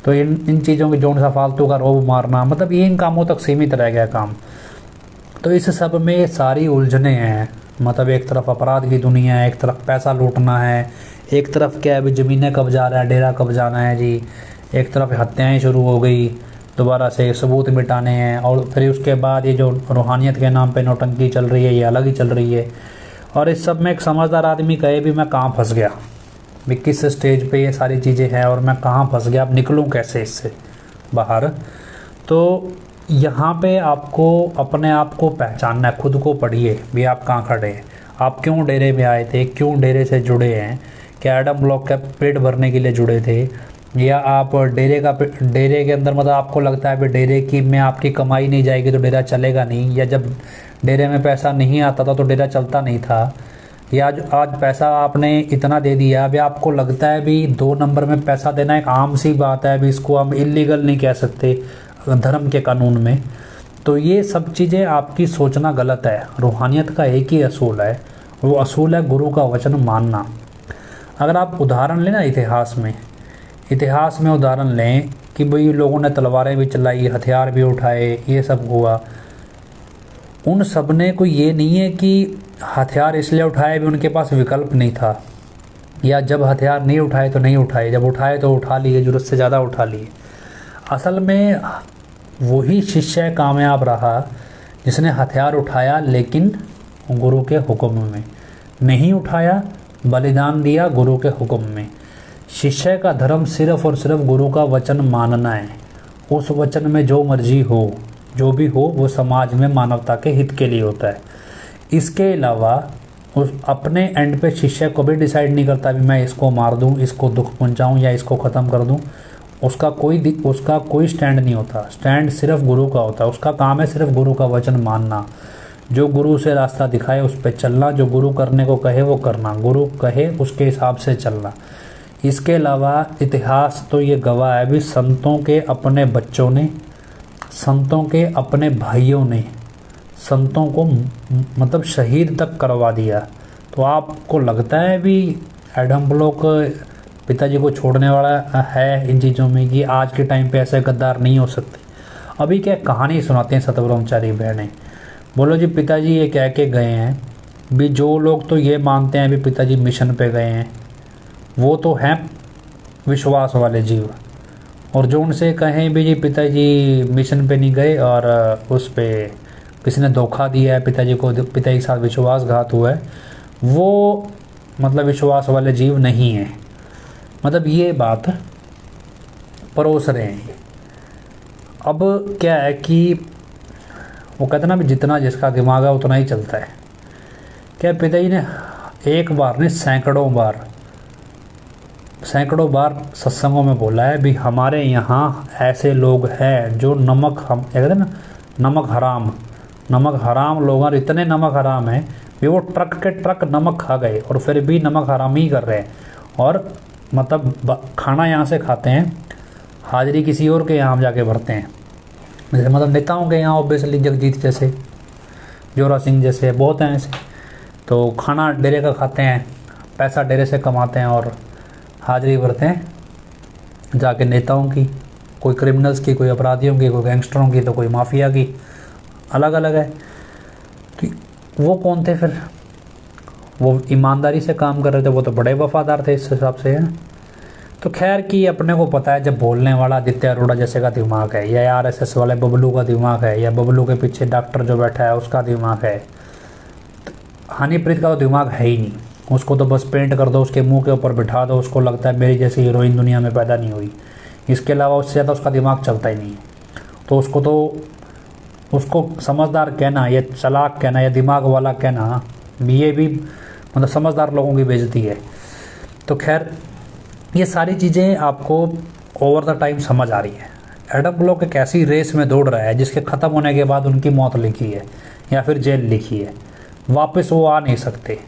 तो इन चीज़ों की जौन सा फालतू का रोब मारना, मतलब ये इन कामों तक सीमित रह गया काम। तो इस सब में सारी उलझने हैं। मतलब एक तरफ अपराध की दुनिया है, एक तरफ पैसा लूटना है, एक तरफ क्या है भी ज़मीनें कब जा रहा है, डेरा कब जाना है जी, एक तरफ हत्याएँ शुरू हो गई। दोबारा से सबूत मिटाने हैं। और फिर उसके बाद ये जो रूहानियत के नाम पे नौटंकी चल रही है, ये अलग ही चल रही है। और इस सब में एक समझदार आदमी कहे भी मैं कहाँ फंस गया, भी किस स्टेज पे ये सारी चीज़ें हैं और मैं कहाँ फंस गया, अब निकलूँ कैसे इससे बाहर। तो यहाँ पे आपको अपने आप को पहचानना है, खुद को पढ़िए भी आप कहाँ खड़े हैं, आप क्यों डेरे में आए थे, क्यों डेरे से जुड़े हैं, क्या एडम ब्लॉक का पेट भरने के लिए जुड़े थे, या आप डेरे के अंदर मतलब आपको लगता है भी डेरे की में आपकी कमाई नहीं जाएगी तो डेरा चलेगा नहीं, या जब डेरे में पैसा नहीं आता था तो डेरा चलता नहीं था, या आज पैसा आपने इतना दे दिया अभी आपको लगता है भी 2 नंबर में पैसा देना एक आम सी बात है, अभी इसको हम इलीगल नहीं कह सकते धर्म के कानून में। तो ये सब चीज़ें आपकी सोचना गलत है। रूहानियत का एक ही असूल है, वो असूल है गुरु का वचन मानना। अगर आप उदाहरण लें ना इतिहास में उदाहरण लें कि भाई लोगों ने तलवारें भी चलाई, हथियार भी उठाए, ये सब हुआ, उन सब ने कोई ये नहीं है कि हथियार इसलिए उठाए भी उनके पास विकल्प नहीं था, या जब हथियार नहीं उठाए तो नहीं उठाए, जब उठाए तो उठा लिए, ज़रूरत से ज़्यादा उठा लिए। असल में वही शिष्य कामयाब रहा जिसने हथियार उठाया लेकिन गुरु के हुक्म में नहीं उठाया, बलिदान दिया गुरु के हुक्म में। शिष्य का धर्म सिर्फ और सिर्फ गुरु का वचन मानना है। उस वचन में जो मर्जी हो, जो भी हो, वो समाज में मानवता के हित के लिए होता है। इसके अलावा उस अपने एंड पे शिष्य को भी डिसाइड नहीं करता भी मैं इसको मार दूं, इसको दुख पहुंचाऊं या इसको ख़त्म कर दूं। उसका कोई स्टैंड नहीं होता। स्टैंड सिर्फ गुरु का होता है। उसका काम है सिर्फ गुरु का वचन मानना, जो गुरु से रास्ता दिखाए उस पर चलना, जो गुरु करने को कहे वो करना, गुरु कहे उसके हिसाब से चलना। इसके अलावा इतिहास तो ये गवाह है भी संतों के अपने बच्चों ने, संतों के अपने भाइयों ने संतों को मतलब शहीद तक करवा दिया। तो आपको लगता है भी एडम ब्लॉक पिताजी को छोड़ने वाला है इन चीज़ों में कि आज के टाइम पे ऐसे गद्दार नहीं हो सकते? अभी क्या कहानी सुनाते हैं सतब्रह्मचारी बहनें, बोलो जी पिताजी ये कह के गए हैं भी, जो लोग तो ये मानते हैं भी पिताजी मिशन पे गए हैं वो तो हैं विश्वास वाले जीव, और जो उनसे कहें भी जी पिताजी मिशन पे नहीं गए और उस पे किसी ने धोखा दिया है पिताजी को, पिताजी के साथ विश्वासघात हुआ है, वो मतलब विश्वास वाले जीव नहीं हैं। मतलब ये बात परोस रहे हैं। अब क्या है कि वो कहते ना भी जितना जिसका दिमाग है उतना ही चलता है। क्या पिताजी ने एक बार नहीं सैकड़ों बार सत्संगों में बोला है भी हमारे यहाँ ऐसे लोग हैं जो हम कहते हैं ना नमक हराम लोग, और इतने नमक हराम हैं कि वो ट्रक के ट्रक नमक खा गए और फिर भी नमक हराम ही कर रहे हैं। और मतलब खाना यहाँ से खाते हैं, हाजिरी किसी और के यहाँ जाके भरते हैं। जैसे मतलब नेताओं के यहाँ ऑब्वियसली जगजीत जैसे, जोरा सिंह जैसे बहुत हैं ऐसे, तो खाना डेरे का खाते हैं, पैसा डेरे से कमाते हैं और हाजिरी भरते हैं जाके नेताओं की, कोई क्रिमिनल्स की, कोई अपराधियों की, कोई गैंगस्टरों की, तो कोई माफिया की, अलग अलग है। तो वो कौन थे फिर? वो ईमानदारी से काम कर रहे थे, वो तो बड़े वफादार थे इस हिसाब से, है। तो खैर कि अपने को पता है जब बोलने वाला आदित्य अरोड़ा जैसे का दिमाग है, या आरएसएस वाले बबलू का दिमाग है, या बबलू के पीछे डॉक्टर जो बैठा है उसका दिमाग है, तो हनीप्रीत का तो दिमाग है ही नहीं। उसको तो बस पेंट कर दो, उसके मुंह के ऊपर बिठा दो, उसको लगता है मेरी जैसी हीरोइन दुनिया में पैदा नहीं हुई। इसके अलावा उससे ज़्यादा उसका दिमाग चलता ही नहीं है। तो उसको समझदार कहना या चालाक कहना या दिमाग वाला कहना, ये भी मतलब समझदार लोगों की बेइज्जती है। तो खैर ये सारी चीज़ें आपको ओवर द टाइम समझ आ रही है। एडम ब्लॉक एक ऐसी रेस में दौड़ रहा है जिसके ख़त्म होने के बाद उनकी मौत लिखी है या फिर जेल लिखी है, वापस वो आ नहीं सकते।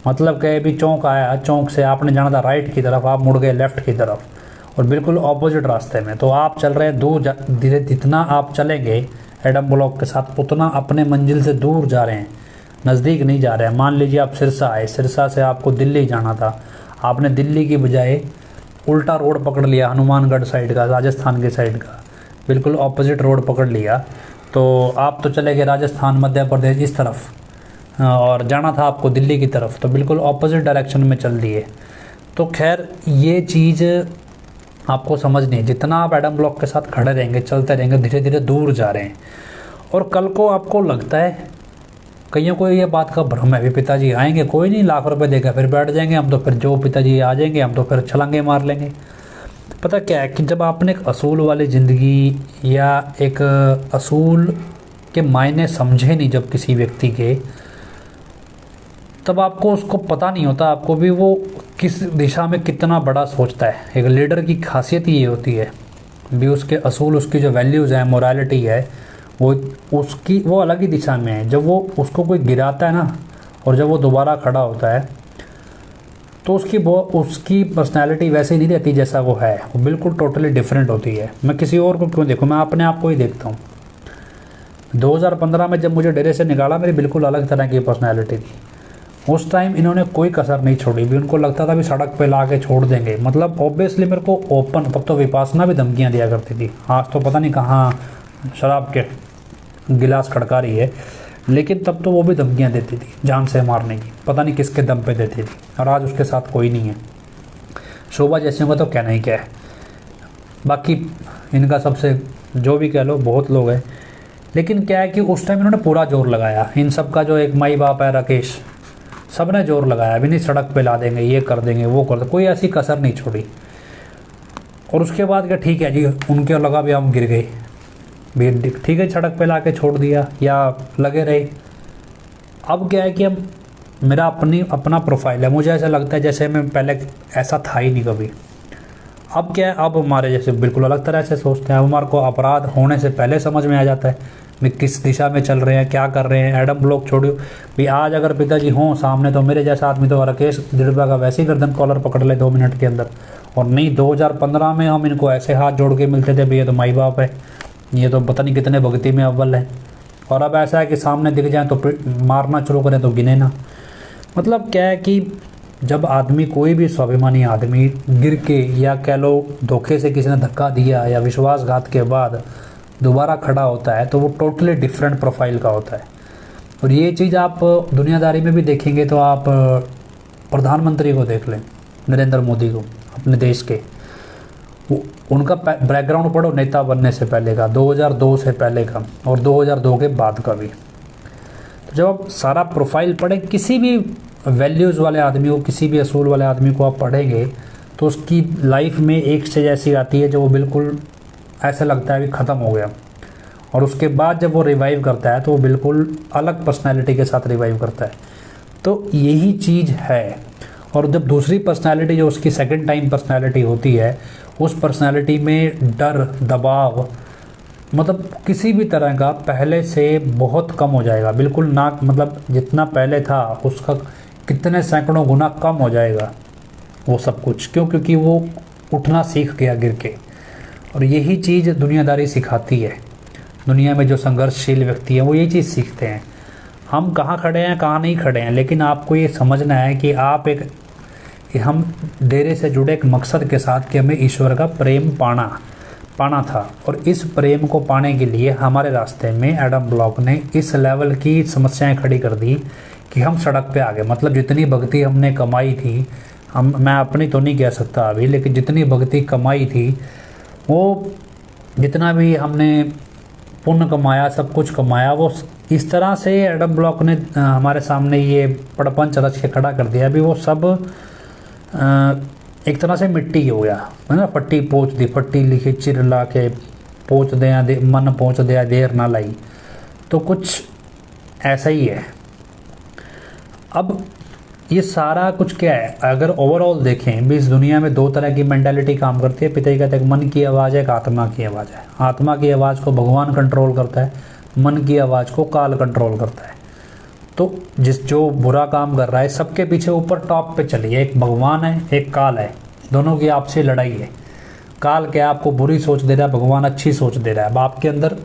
मतलब कहे भी चौंक आया, चौंक से आपने जाना था राइट की तरफ, आप मुड़ गए लेफ़्ट की तरफ और बिल्कुल ऑपोजिट रास्ते में। तो आप चल रहे हैं दूर, धीरे जितना आप चलेंगे एडम ब्लॉक के साथ उतना अपने मंजिल से दूर जा रहे हैं, नज़दीक नहीं जा रहे हैं। मान लीजिए आप सिरसा आए, सिरसा से आपको दिल्ली जाना था, आपने दिल्ली की बजाय उल्टा रोड पकड़ लिया, हनुमानगढ़ साइड का, राजस्थान के साइड का, बिल्कुल ऑपोजिट रोड पकड़ लिया, तो आप तो चले गए राजस्थान मध्य प्रदेश इस तरफ, और जाना था आपको दिल्ली की तरफ, तो बिल्कुल ऑपोजिट डायरेक्शन में चल दिए। तो खैर ये चीज़ आपको समझ नहीं है। जितना आप एडम ब्लॉक के साथ खड़े रहेंगे, चलते रहेंगे, धीरे धीरे दूर जा रहे हैं। और कल को आपको लगता है, कईयों को ये बात का भ्रम है भी पिताजी आएंगे, कोई नहीं, लाख रुपए देकर फिर बैठ जाएंगे हम, तो फिर जो पिताजी आ जाएंगे हम तो फिर छलांगे मार लेंगे। पता क्या है कि जब आपने एक असूल वाली ज़िंदगी या एक असूल के मायने समझे नहीं जब किसी व्यक्ति के, तब आपको उसको पता नहीं होता आपको भी वो किस दिशा में कितना बड़ा सोचता है। एक लीडर की खासियत ये होती है भी उसके असूल, उसकी जो वैल्यूज़ हैं, मोरालिटी है, वो अलग ही दिशा में है। जब वो उसको कोई गिराता है ना, और जब वो दोबारा खड़ा होता है, तो उसकी पर्सनैलिटी वैसे ही नहीं रहती जैसा वो है, वो बिल्कुल टोटली डिफरेंट होती है। मैं किसी और को क्यों देखूँ, मैं अपने आप को ही देखता हूँ। 2015 में जब मुझे डेरे से निकाला, मेरी बिल्कुल अलग तरह की पर्सनैलिटी थी। उस टाइम इन्होंने कोई कसर नहीं छोड़ी भी, उनको लगता था भी सड़क पे ला के छोड़ देंगे। मतलब ऑब्वियसली मेरे को ओपन, तब तो विपासना भी धमकियाँ दिया करती थी। आज तो पता नहीं कहाँ शराब के गिलास खड़का रही है, लेकिन तब तो वो भी धमकियाँ देती थी जान से मारने की, पता नहीं किसके दम पे देती थी। और आज उसके साथ कोई नहीं है। शोभा जैसे का तो कहना ही क्या है, बाकी इनका सबसे जो भी कह लो, बहुत लोग हैं। लेकिन क्या है कि उस टाइम इन्होंने पूरा जोर लगाया। इन सब का जो एक माई बाप है राकेश, सब ने जोर लगाया भी नहीं, सड़क पे ला देंगे, ये कर देंगे, वो कर देंगे, कोई ऐसी कसर नहीं छोड़ी। और उसके बाद क्या, ठीक है जी, उनके लगा भी हम गिर गए भी, ठीक है, सड़क पे ला के छोड़ दिया या लगे रहे। अब क्या है कि अब मेरा अपना प्रोफाइल है, मुझे ऐसा लगता है जैसे मैं पहले ऐसा था ही नहीं कभी। अब क्या है, अब हमारे जैसे बिल्कुल अलग तरह से सोचते हैं। अब हमारे को अपराध होने से पहले समझ में आ जाता है भी किस दिशा में चल रहे हैं, क्या कर रहे हैं। एडम ब्लॉक छोड़ियो भी, आज अगर पिताजी हों सामने तो मेरे जैसा आदमी तो राकेश दिड़बा का वैसे ही गर्दन कॉलर पकड़ ले 2 मिनट के अंदर। और नहीं, 2015 में हम इनको ऐसे हाथ जोड़ के मिलते थे भी ये तो माई बाप है, ये तो पता नहीं कितने भक्ति में अव्वल है। और अब ऐसा है कि सामने दिख जाए तो मारना शुरू करें तो गिने ना। मतलब क्या है कि जब आदमी, कोई भी स्वाभिमानी आदमी गिर के या कह लो धोखे से किसी ने धक्का दिया या विश्वासघात के बाद दोबारा खड़ा होता है, तो वो टोटली डिफरेंट प्रोफाइल का होता है। और ये चीज़ आप दुनियादारी में भी देखेंगे तो आप प्रधानमंत्री को देख लें, नरेंद्र मोदी को, अपने देश के, उनका बैकग्राउंड पढ़ो नेता बनने से पहले का, 2002 से पहले का और 2002 के बाद का भी। तो जब आप सारा प्रोफाइल पढ़ें, किसी भी वैल्यूज़ वाले आदमी को, किसी भी असूल वाले आदमी को आप पढ़ेंगे, तो उसकी लाइफ में एक स्टेज ऐसी आती है जो वो बिल्कुल ऐसा लगता है कि ख़त्म हो गया। और उसके बाद जब वो रिवाइव करता है तो वो बिल्कुल अलग पर्सनैलिटी के साथ रिवाइव करता है। तो यही चीज़ है। और जब दूसरी पर्सनैलिटी, जो उसकी सेकंड टाइम पर्सनैलिटी होती है, उस पर्सनैलिटी में डर, दबाव, मतलब किसी भी तरह का पहले से बहुत कम हो जाएगा। बिल्कुल ना, मतलब जितना पहले था उसका कितने सैकड़ों गुना कम हो जाएगा वो सब कुछ। क्यों? क्योंकि वो उठना सीख गया गिर के। और यही चीज़ दुनियादारी सिखाती है। दुनिया में जो संघर्षशील व्यक्ति हैं वो यही चीज़ सीखते हैं। हम कहाँ खड़े हैं, कहाँ नहीं खड़े हैं, लेकिन आपको ये समझना है कि हम डेरे से जुड़े एक मकसद के साथ कि हमें ईश्वर का प्रेम पाना था। और इस प्रेम को पाने के लिए हमारे रास्ते में एडम ब्लॉक ने इस लेवल की समस्याएं खड़ी कर दी कि हम सड़क पे आ गए। मतलब जितनी भक्ति हमने कमाई थी, मैं अपनी तो नहीं कह सकता अभी, लेकिन जितनी भक्ति कमाई थी, वो जितना भी हमने पुण्य कमाया, सब कुछ कमाया, वो इस तरह से एडम ब्लॉक ने हमारे सामने ये प्रपंच रच के खड़ा कर दिया। अभी वो सब एक तरह से मिट्टी हो गया है ना। फट्टी पोंछ दी, फट्टी लिखी चिरला के पोंछ दे, मन पोंछ दिया देर ना लाई। तो कुछ ऐसा ही है। अब ये सारा कुछ क्या है, अगर ओवरऑल देखें भी, इस दुनिया में 2 तरह की मेंटालिटी काम करती है। पिताजी कहते हैं मन की आवाज़ है, एक आत्मा की आवाज़ है। आत्मा की आवाज़ को भगवान कंट्रोल करता है, मन की आवाज़ को काल कंट्रोल करता है। तो जो बुरा काम कर रहा है, सबके पीछे ऊपर टॉप पे चलिए, एक भगवान है, एक काल है, दोनों की आपसे लड़ाई है। काल क्या आपको बुरी सोच दे रहा है, भगवान अच्छी सोच दे रहा है। अब आपके अंदर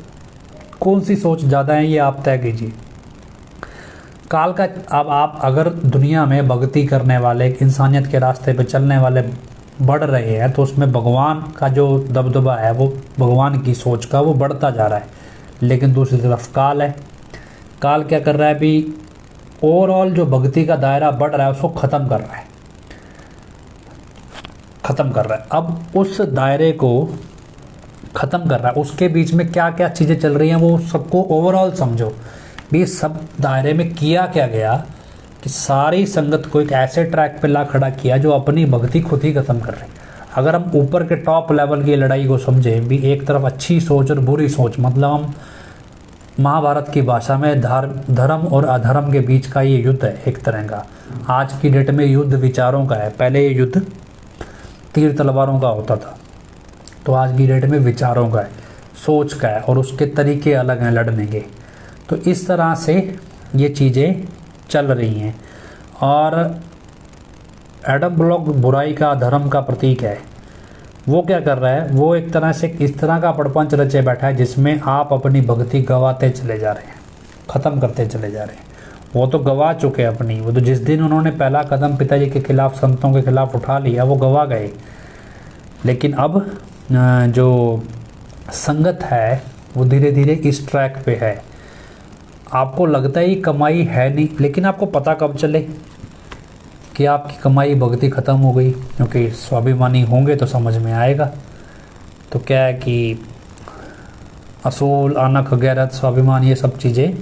कौन सी सोच ज़्यादा है, ये आप तय कीजिए। काल का, अब आप अगर दुनिया में भक्ति करने वाले, इंसानियत के रास्ते पे चलने वाले बढ़ रहे हैं, तो उसमें भगवान का जो दबदबा है, वो भगवान की सोच का, वो बढ़ता जा रहा है। लेकिन दूसरी तरफ काल है। काल क्या कर रहा है भी, ओवरऑल जो भक्ति का दायरा बढ़ रहा है उसको ख़त्म कर रहा है। ख़त्म कर रहा है। अब उस दायरे को ख़त्म कर रहा है, उसके बीच में क्या क्या चीज़ें चल रही हैं वो सबको ओवरऑल समझो भी। सब दायरे में किया क्या गया कि सारी संगत को एक ऐसे ट्रैक पे ला खड़ा किया जो अपनी भक्ति खुद ही ख़त्म कर रही। अगर हम ऊपर के टॉप लेवल की लड़ाई को समझें भी, एक तरफ अच्छी सोच और बुरी सोच, मतलब हम महाभारत की भाषा में धर्म और अधर्म के बीच का ये युद्ध है एक तरह का। आज की डेट में युद्ध विचारों का है, पहले ये युद्ध तीर तलवारों का होता था, तो आज की डेट में विचारों का है, सोच का है, और उसके तरीके अलग हैं लड़ने के। तो इस तरह से ये चीज़ें चल रही हैं। और एडम ब्लॉक बुराई का धर्म का प्रतीक है। वो क्या कर रहा है, वो एक तरह से इस तरह का प्रपंच रचे बैठा है जिसमें आप अपनी भक्ति गवाते चले जा रहे हैं, ख़त्म करते चले जा रहे हैं। वो तो गवा चुके हैं अपनी, वो तो जिस दिन उन्होंने पहला कदम पिताजी के खिलाफ, संतों के खिलाफ उठा लिया, वो गवा गए। लेकिन अब जो संगत है वो धीरे धीरे इस ट्रैक पे है। आपको लगता है ये कमाई है नहीं, लेकिन आपको पता कब चले कि आपकी कमाई भक्ति ख़त्म हो गई, क्योंकि स्वाभिमानी होंगे तो समझ में आएगा। तो क्या है कि असूल, आनख, गैरत, स्वाभिमान, ये सब चीज़ें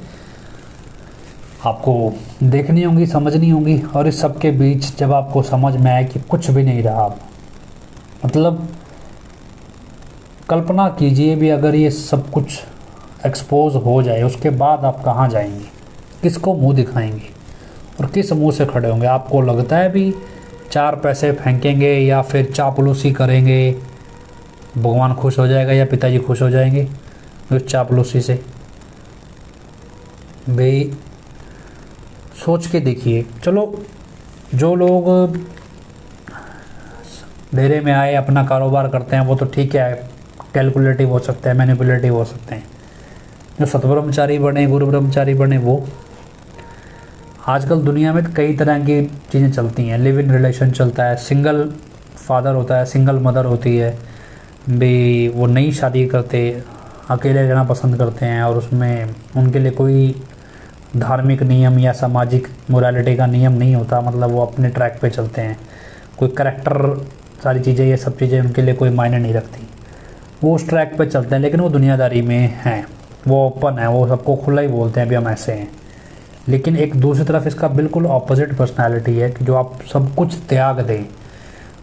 आपको देखनी होंगी, समझनी होंगी। और इस सब के बीच जब आपको समझ में आए कि कुछ भी नहीं रहा, मतलब कल्पना कीजिए भी अगर ये सब कुछ एक्सपोज हो जाए, उसके बाद आप कहाँ जाएंगे, किसको मुंह दिखाएंगे और किस मुंह से खड़े होंगे। आपको लगता है भी 4 पैसे फेंकेंगे या फिर चापलूसी करेंगे, भगवान खुश हो जाएगा या पिताजी खुश हो जाएंगे उस चापलूसी से? भाई सोच के देखिए। चलो, जो लोग डेरे में आए अपना कारोबार करते हैं वो तो ठीक है, कैलकुलेटिव हो सकते हैं, मैनिपुलेटिव हो सकते हैं। जो सतब्रह्मचारी बने, गुरु ब्रह्मचारी बने, वो आजकल दुनिया में कई तरह की चीज़ें चलती हैं। लिव इन रिलेशन चलता है, सिंगल फादर होता है, सिंगल मदर होती है भी, वो नई शादी करते, अकेले रहना पसंद करते हैं, और उसमें उनके लिए कोई धार्मिक नियम या सामाजिक मोरालिटी का नियम नहीं होता, मतलब वो अपने ट्रैक पे चलते हैं। कोई करैक्टर, सारी चीज़ें, ये सब चीज़ें उनके लिए कोई मायने नहीं रखती, वो उस ट्रैक पे चलते हैं। लेकिन वो दुनियादारी में हैं, वो ओपन है, वो सबको खुला ही बोलते हैं भी हम ऐसे हैं। लेकिन एक दूसरी तरफ इसका बिल्कुल ऑपोजिट पर्सनालिटी है कि जो आप सब कुछ त्याग दें।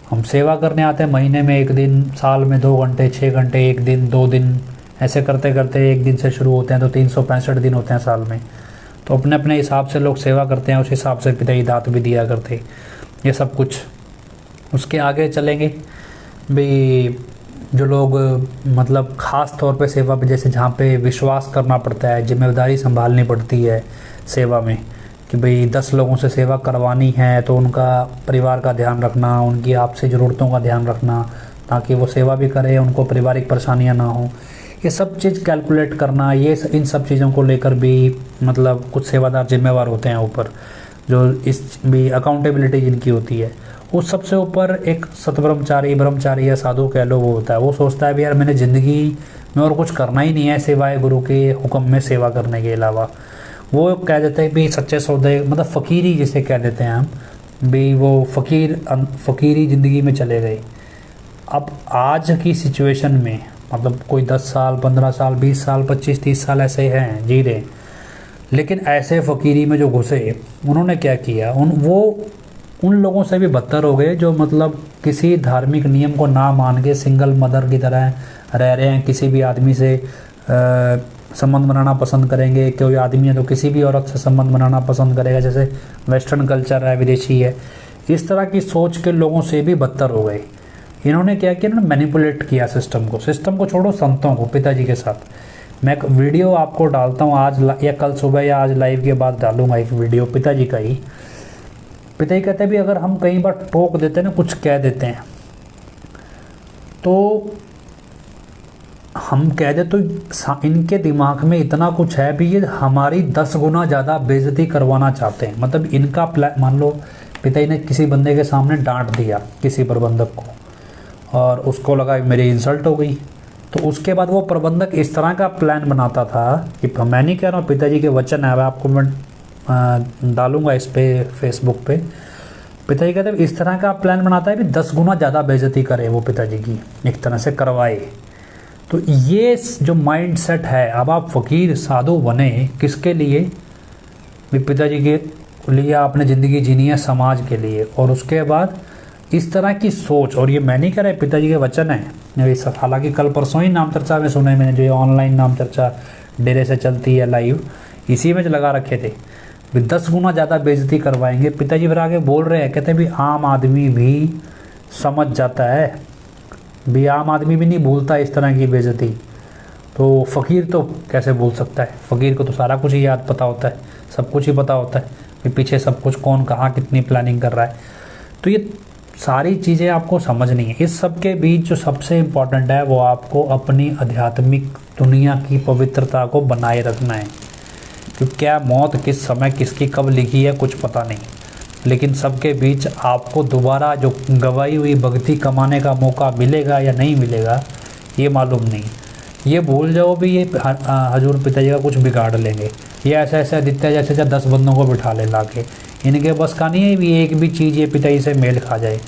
हम सेवा करने आते हैं महीने में 1 दिन, साल में 2 घंटे, 6 घंटे, 1 दिन, 2 दिन, ऐसे करते करते 1 दिन से शुरू होते हैं तो 365 दिन होते हैं साल में। तो अपने अपने हिसाब से लोग सेवा करते हैं, उस हिसाब से पिताजी दात भी दिया करते, ये सब कुछ। उसके आगे चलेंगे भी, जो लोग मतलब ख़ास तौर पे सेवा पे, जैसे जहाँ पे विश्वास करना पड़ता है, जिम्मेदारी संभालनी पड़ती है सेवा में, कि भाई 10 लोगों से सेवा करवानी है तो उनका परिवार का ध्यान रखना, उनकी आपसे ज़रूरतों का ध्यान रखना, ताकि वो सेवा भी करे, उनको पारिवारिक परेशानियाँ ना हो, ये सब चीज़ कैलकुलेट करना, ये इन सब चीज़ों को लेकर भी मतलब कुछ सेवादार जिम्मेवार होते हैं ऊपर, जो इस भी अकाउंटेबिलिटी जिनकी होती है। उस सबसे ऊपर एक सतब्रह्मचारी, ब्रह्मचारी या साधु कह लो, वो होता है। वो सोचता है भी यार मैंने ज़िंदगी में और कुछ करना ही नहीं है सिवाय गुरु के हुक्म में सेवा करने के अलावा। वो कह देते हैं भी सच्चे सौदे, मतलब फ़कीरी जिसे कह देते हैं हम भी, वो फ़कीरी ज़िंदगी में चले गए। अब आज की सिचुएशन में मतलब कोई 10 साल, 15 साल, 20 साल, 25, 30 साल ऐसे हैं जी रहे, लेकिन ऐसे फ़कीरी में जो घुसे उन्होंने क्या किया, वो उन लोगों से भी बदतर हो गए जो मतलब किसी धार्मिक नियम को ना मान के सिंगल मदर की तरह रह रहे हैं। किसी भी आदमी से संबंध बनाना पसंद करेंगे, कोई आदमी है तो किसी भी औरत से संबंध बनाना पसंद करेगा, जैसे वेस्टर्न कल्चर है, विदेशी है। इस तरह की सोच के लोगों से भी बदतर हो गए। इन्होंने क्या किया, इन्होंने मैनिपुलेट किया सिस्टम को छोड़ो, संतों को, पिताजी के साथ। मैं एक वीडियो आपको डालता हूँ आज या कल सुबह या आज लाइव के बाद डालूंगा एक वीडियो पिताजी का ही। पिताजी कहते हैं भी अगर हम कई बार टोक देते हैं ना, कुछ कह देते हैं, तो हम कह दे तो इनके दिमाग में इतना कुछ है भी, ये हमारी 10 गुना ज़्यादा बेइज्जती करवाना चाहते हैं। मतलब इनका प्लान, मान लो पिताजी ने किसी बंदे के सामने डांट दिया किसी प्रबंधक को, और उसको लगा मेरी इंसल्ट हो गई, तो उसके बाद वो प्रबंधक इस तरह का प्लान बनाता था कि मैं नहीं कह रहा हूँ, पिताजी के वचन है, आपको मैं डालूंगा इस पे फेसबुक पे। पिताजी कहते हैं इस तरह का प्लान बनाता है कि 10 गुना ज़्यादा बेइज्जती करे वो पिताजी की, एक तरह से करवाए। तो ये जो माइंड सेट है, अब आप फ़कीर साधु बने किसके लिए? भी पिताजी के लिए आपने ज़िंदगी जीनी है, समाज के लिए। और उसके बाद इस तरह की सोच, और ये मैं नहीं कह रहा, पिताजी के वचन है। हालांकि कल परसों ही नाम चर्चा में सुने मैंने, जो ये ऑनलाइन नाम चर्चा डेरे से चलती है लाइव, इसी में लगा रखे थे भी 10 गुना ज़्यादा बेइज्जती करवाएंगे। पिताजी फिर आगे बोल रहे हैं, कहते हैं भी आम आदमी भी समझ जाता है, भी आम आदमी भी नहीं भूलता इस तरह की बेइज्जती, तो फ़कीर तो कैसे भूल सकता है? फ़कीर को तो सारा कुछ ही याद पता होता है, सब कुछ ही पता होता है कि पीछे सब कुछ कौन कहाँ कितनी प्लानिंग कर रहा है। तो ये सारी चीज़ें आपको समझनी है। इस सब के बीच जो सबसे इम्पॉर्टेंट है वो आपको अपनी आध्यात्मिक दुनिया की पवित्रता को बनाए रखना है। क्योंकि क्या मौत किस समय किसकी कब लिखी है कुछ पता नहीं, लेकिन सबके बीच आपको दोबारा जो गवाई हुई भक्ति कमाने का मौका मिलेगा या नहीं मिलेगा ये मालूम नहीं। ये भूल जाओ भी ये हजूर पिताजी का कुछ बिगाड़ लेंगे, ये ऐसा ऐसा दिखता है जैसे 10 बंदों को बिठा ले ला के, इनके बस का नहीं है भी एक भी चीज़ ये पिताजी से मेल खा जाए।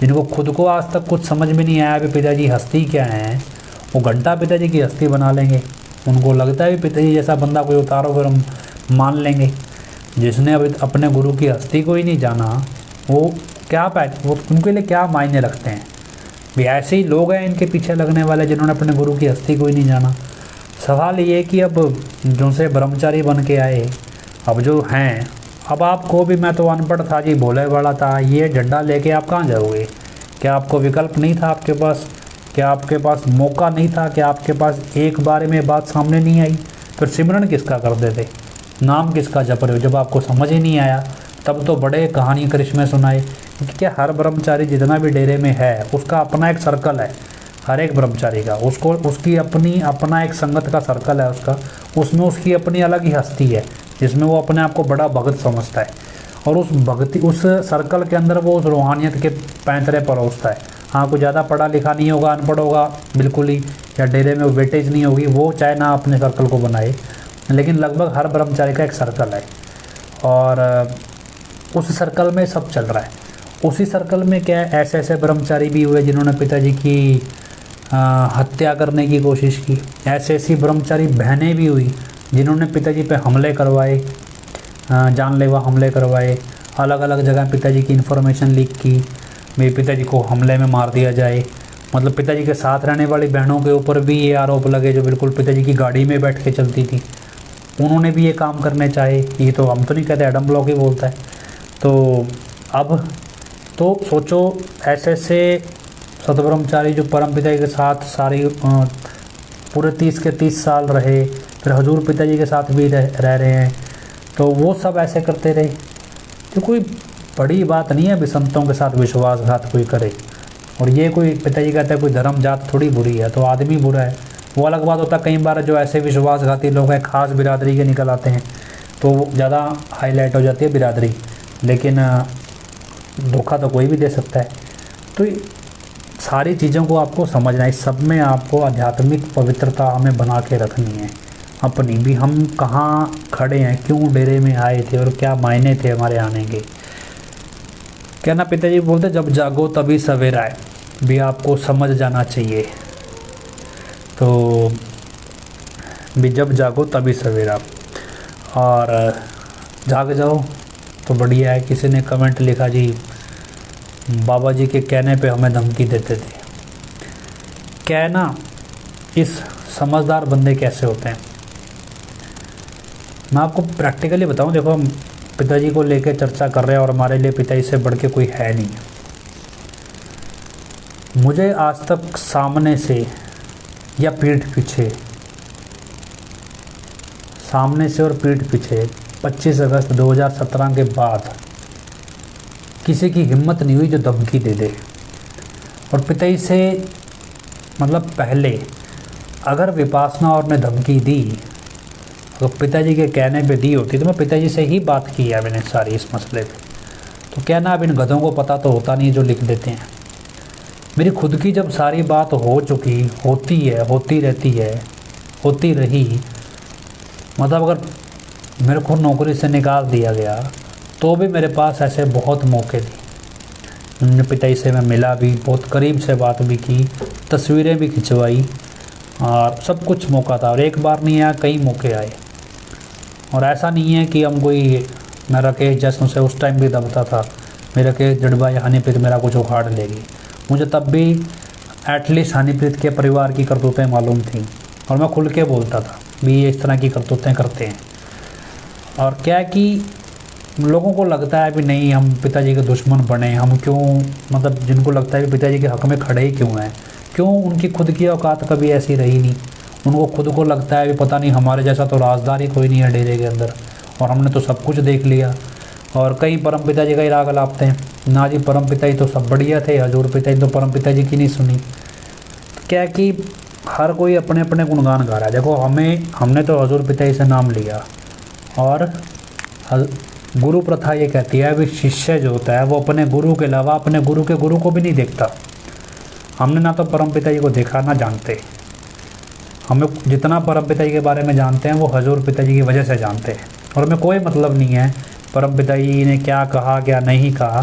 जिनको खुद को आज तक कुछ समझ में नहीं आया भी पिताजी हस्ती क्या है, वो घंटा पिताजी की हस्ती बना लेंगे। उनको लगता है भी पिताजी जैसा बंदा कोई उतारो फिर हम मान लेंगे। जिसने अभी अपने गुरु की हस्ती को ही नहीं जाना वो वो उनके लिए क्या मायने रखते हैं? भी ऐसे ही लोग हैं इनके पीछे लगने वाले जिन्होंने अपने गुरु की हस्ती को ही नहीं जाना। सवाल ये कि अब जो से ब्रह्मचारी बन के आए, अब जो हैं, अब आपको भी, मैं तो अनपढ़ था जी, भोले वाला था, ये झंडा लेके आप कहाँ जाओगे? क्या आपको विकल्प नहीं था आपके पास? क्या आपके पास मौका नहीं था? क्या आपके पास एक बार में बात सामने नहीं आई? फिर सिमरन किसका करते थे, नाम किसका जप रहे हो? जब आपको समझ ही नहीं आया तब तो बड़े कहानी करिश्मे सुनाए। क्योंकि क्या हर ब्रह्मचारी जितना भी डेरे में है उसका अपना एक सर्कल है, हर एक ब्रह्मचारी का, उसको उसकी अपना एक संगत का सर्कल है उसका, उसमें उसकी अपनी अलग ही हस्ती है जिसमें वो अपने आप को बड़ा भगत समझता है। और उस सर्कल के अंदर वो उस रूहानियत के पैंतरे परोसता है। हाँ, कोई ज़्यादा पढ़ा लिखा नहीं होगा, अनपढ़ होगा बिल्कुल ही, या डेरे में वेटेज नहीं होगी, वो चाहे ना अपने सर्कल को बनाए, लेकिन लगभग हर ब्रह्मचारी का एक सर्कल है और उस सर्कल में सब चल रहा है। उसी सर्कल में क्या है, ऐसे ऐसे ब्रह्मचारी भी हुए जिन्होंने पिताजी की हत्या करने की कोशिश की। ऐसे ऐसी ब्रह्मचारी बहनें भी हुई जिन्होंने पिताजी पे हमले करवाए, जानलेवा हमले करवाए, अलग अलग जगह पिताजी की इन्फॉर्मेशन लीक की, मेरे पिताजी को हमले में मार दिया जाए। मतलब पिताजी के साथ रहने वाली बहनों के ऊपर भी ये आरोप लगे जो बिल्कुल पिताजी की गाड़ी में बैठ के चलती थी, उन्होंने भी ये काम करने चाहे। ये तो हम तो नहीं कहते, एडम ब्लॉक ही बोलता है। तो अब तो सोचो, ऐसे ऐसे सतब्रह्मचारी जो परम पिता के साथ सारी पूरे 30 के 30 साल रहे, फिर हजूर पिताजी के साथ भी रह रहे हैं, तो वो सब ऐसे करते रहे। तो कोई बड़ी बात नहीं है अभी संतों के साथ विश्वासघात कोई करे। और ये कोई पिताजी कहता है कोई धर्म जात थोड़ी बुरी है, तो आदमी बुरा है वो अलग बात होता है। कई बार जो ऐसे विश्वासघाती लोग हैं खास बिरादरी के निकल आते हैं तो ज़्यादा हाईलाइट हो जाती है बिरादरी, लेकिन धोखा तो कोई भी दे सकता है। तो सारी चीज़ों को आपको समझना है, इस सब में आपको आध्यात्मिक पवित्रता हमें बना के रखनी है अपनी भी। हम कहाँ खड़े हैं, क्यों डेरे में आए थे और क्या मायने थे हमारे आने के। क्या ना पिताजी बोलते जब जागो तभी सवेरा है, भी आपको समझ जाना चाहिए। तो भी जब जागो तभी सवेरा, और जाग जाओ तो बढ़िया है। किसी ने कमेंट लिखा जी बाबा जी के कहने पे हमें धमकी देते थे। कहना इस समझदार बंदे कैसे होते हैं मैं आपको प्रैक्टिकली बताऊं। देखो, हम पिताजी को लेकर चर्चा कर रहे हैं और हमारे लिए पिताजी से बढ़ के कोई है नहीं। मुझे आज तक सामने से या पीठ पीछे, सामने से और पीठ पीछे 25 अगस्त 2017 के बाद किसी की हिम्मत नहीं हुई जो धमकी दे दे। और पिताजी से मतलब पहले अगर विपासना और ने धमकी दी, तो पिताजी के कहने पे दी होती तो मैं पिताजी से ही बात की है मैंने सारी इस मसले पे। तो क्या ना, अब इन गधों को पता तो होता नहीं जो लिख देते हैं। मेरी खुद की जब सारी बात हो चुकी, होती है, होती रहती है, होती रही, मतलब अगर मेरे को नौकरी से निकाल दिया गया तो भी मेरे पास ऐसे बहुत मौके थे उनके पिताजी से मैं मिला भी, बहुत करीब से बात भी की, तस्वीरें भी खिंचवाई, और सब कुछ मौका था। और एक बार नहीं आया, कई मौके आए। और ऐसा नहीं है कि हम कोई, मेरा केस जैसे उसे उस टाइम भी दबता था, मेरा केस जड़बा या हनीप्रीत मेरा कुछ उखाड़ लेगी। मुझे तब भी एटलीस्ट हनीप्रीत के परिवार की करतूतें मालूम थी, और मैं खुल के बोलता था भी ये इस तरह की करतूतें करते हैं। और क्या है कि लोगों को लगता है भी नहीं हम पिताजी के दुश्मन बने, हम क्यों, मतलब जिनको लगता है कि पिताजी के हक़ में खड़े ही क्यों हैं, क्यों, उनकी खुद की औकात कभी ऐसी रही नहीं। उनको खुद को लगता है भी पता नहीं हमारे जैसा तो राजदार ही कोई नहीं है डेरे के अंदर, और हमने तो सब कुछ देख लिया। और कई परम पिताजी का ही राग लापते हैं ना जी, परम पिताजी तो सब बढ़िया थे, हजूर पिताजी तो परम पिताजी की नहीं सुनी। तो क्या है कि हर कोई अपने अपने गुणगान गा रहा है। देखो हमने तो हजूर पिताजी से नाम लिया, और गुरु प्रथा ये कहती है भी शिष्य जो होता है वो अपने गुरु के अलावा अपने गुरु के गुरु को भी नहीं देखता। हमने ना तो परम पिताजी को देखा ना जानते, हमें जितना परम पिताजी के बारे में जानते हैं वो हजूर पिताजी की वजह से जानते हैं। और हमें कोई मतलब नहीं है परम पिताजी ने क्या कहा क्या नहीं कहा।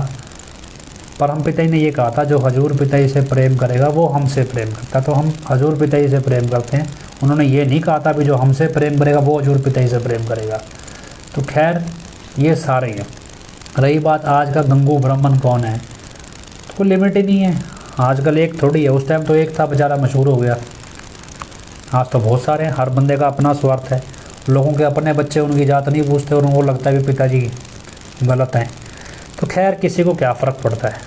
परम पिताजी ने ये कहा था जो हजूर पिताजी से प्रेम करेगा वो हमसे प्रेम करता, तो हम हजूर पिताजी से प्रेम करते हैं। उन्होंने ये नहीं कहा था भी जो हमसे प्रेम करेगा वो हजूर पिताजी से प्रेम करेगा। तो खैर ये सारे हैं। रही बात आज का गंगू ब्राह्मण कौन है, तो कोई लिमिट ही नहीं है। आजकल एक थोड़ी है, उस टाइम तो एक था बेचारा मशहूर हो गया, आज तो बहुत सारे हैं। हर बंदे का अपना स्वार्थ है, लोगों के अपने बच्चे उनकी जात नहीं पूछते और उनको लगता है कि पिताजी गलत हैं। तो खैर किसी को क्या फ़र्क पड़ता है,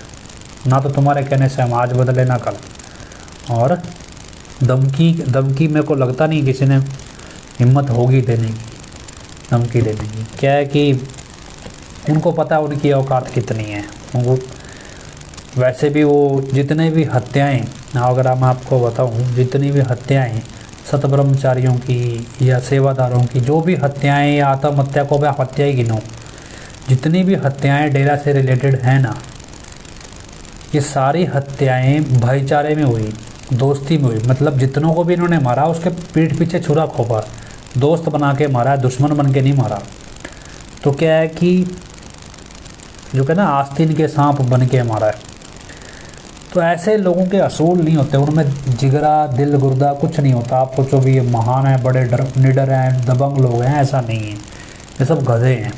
ना तो तुम्हारे कहने से हम आज बदले ना कल। और धमकी मेरे को लगता नहीं किसी ने हिम्मत होगी देने की, धमकी देने की। क्या है कि उनको पता है उनकी औकात कितनी है। उनको वैसे भी वो जितने भी हत्याएँ, अगर मैं आपको बताऊँ, जितनी भी हत्याएँ सतब्रह्मचारियों की या सेवादारों की, जो भी हत्याएँ या आत्महत्या को मैं हत्या ही गिनूँ, जितनी भी हत्याएँ डेरा से रिलेटेड हैं ना, ये सारी हत्याएँ भाईचारे में हुई, दोस्ती में हुई। मतलब जितनों को भी इन्होंने मारा उसके पीठ पीछे छुरा खोपा, दोस्त बना के मारा, दुश्मन बन के नहीं मारा। तो क्या है कि जो कहना आस्तीन के सांप बन के मारा है। तो ऐसे लोगों के असूल नहीं होते, उनमें जिगरा दिल गुर्दा कुछ नहीं होता। आप सोचो भी ये महान है, बड़े निडर हैं, दबंग लोग हैं, ऐसा नहीं है। ये सब गधे हैं,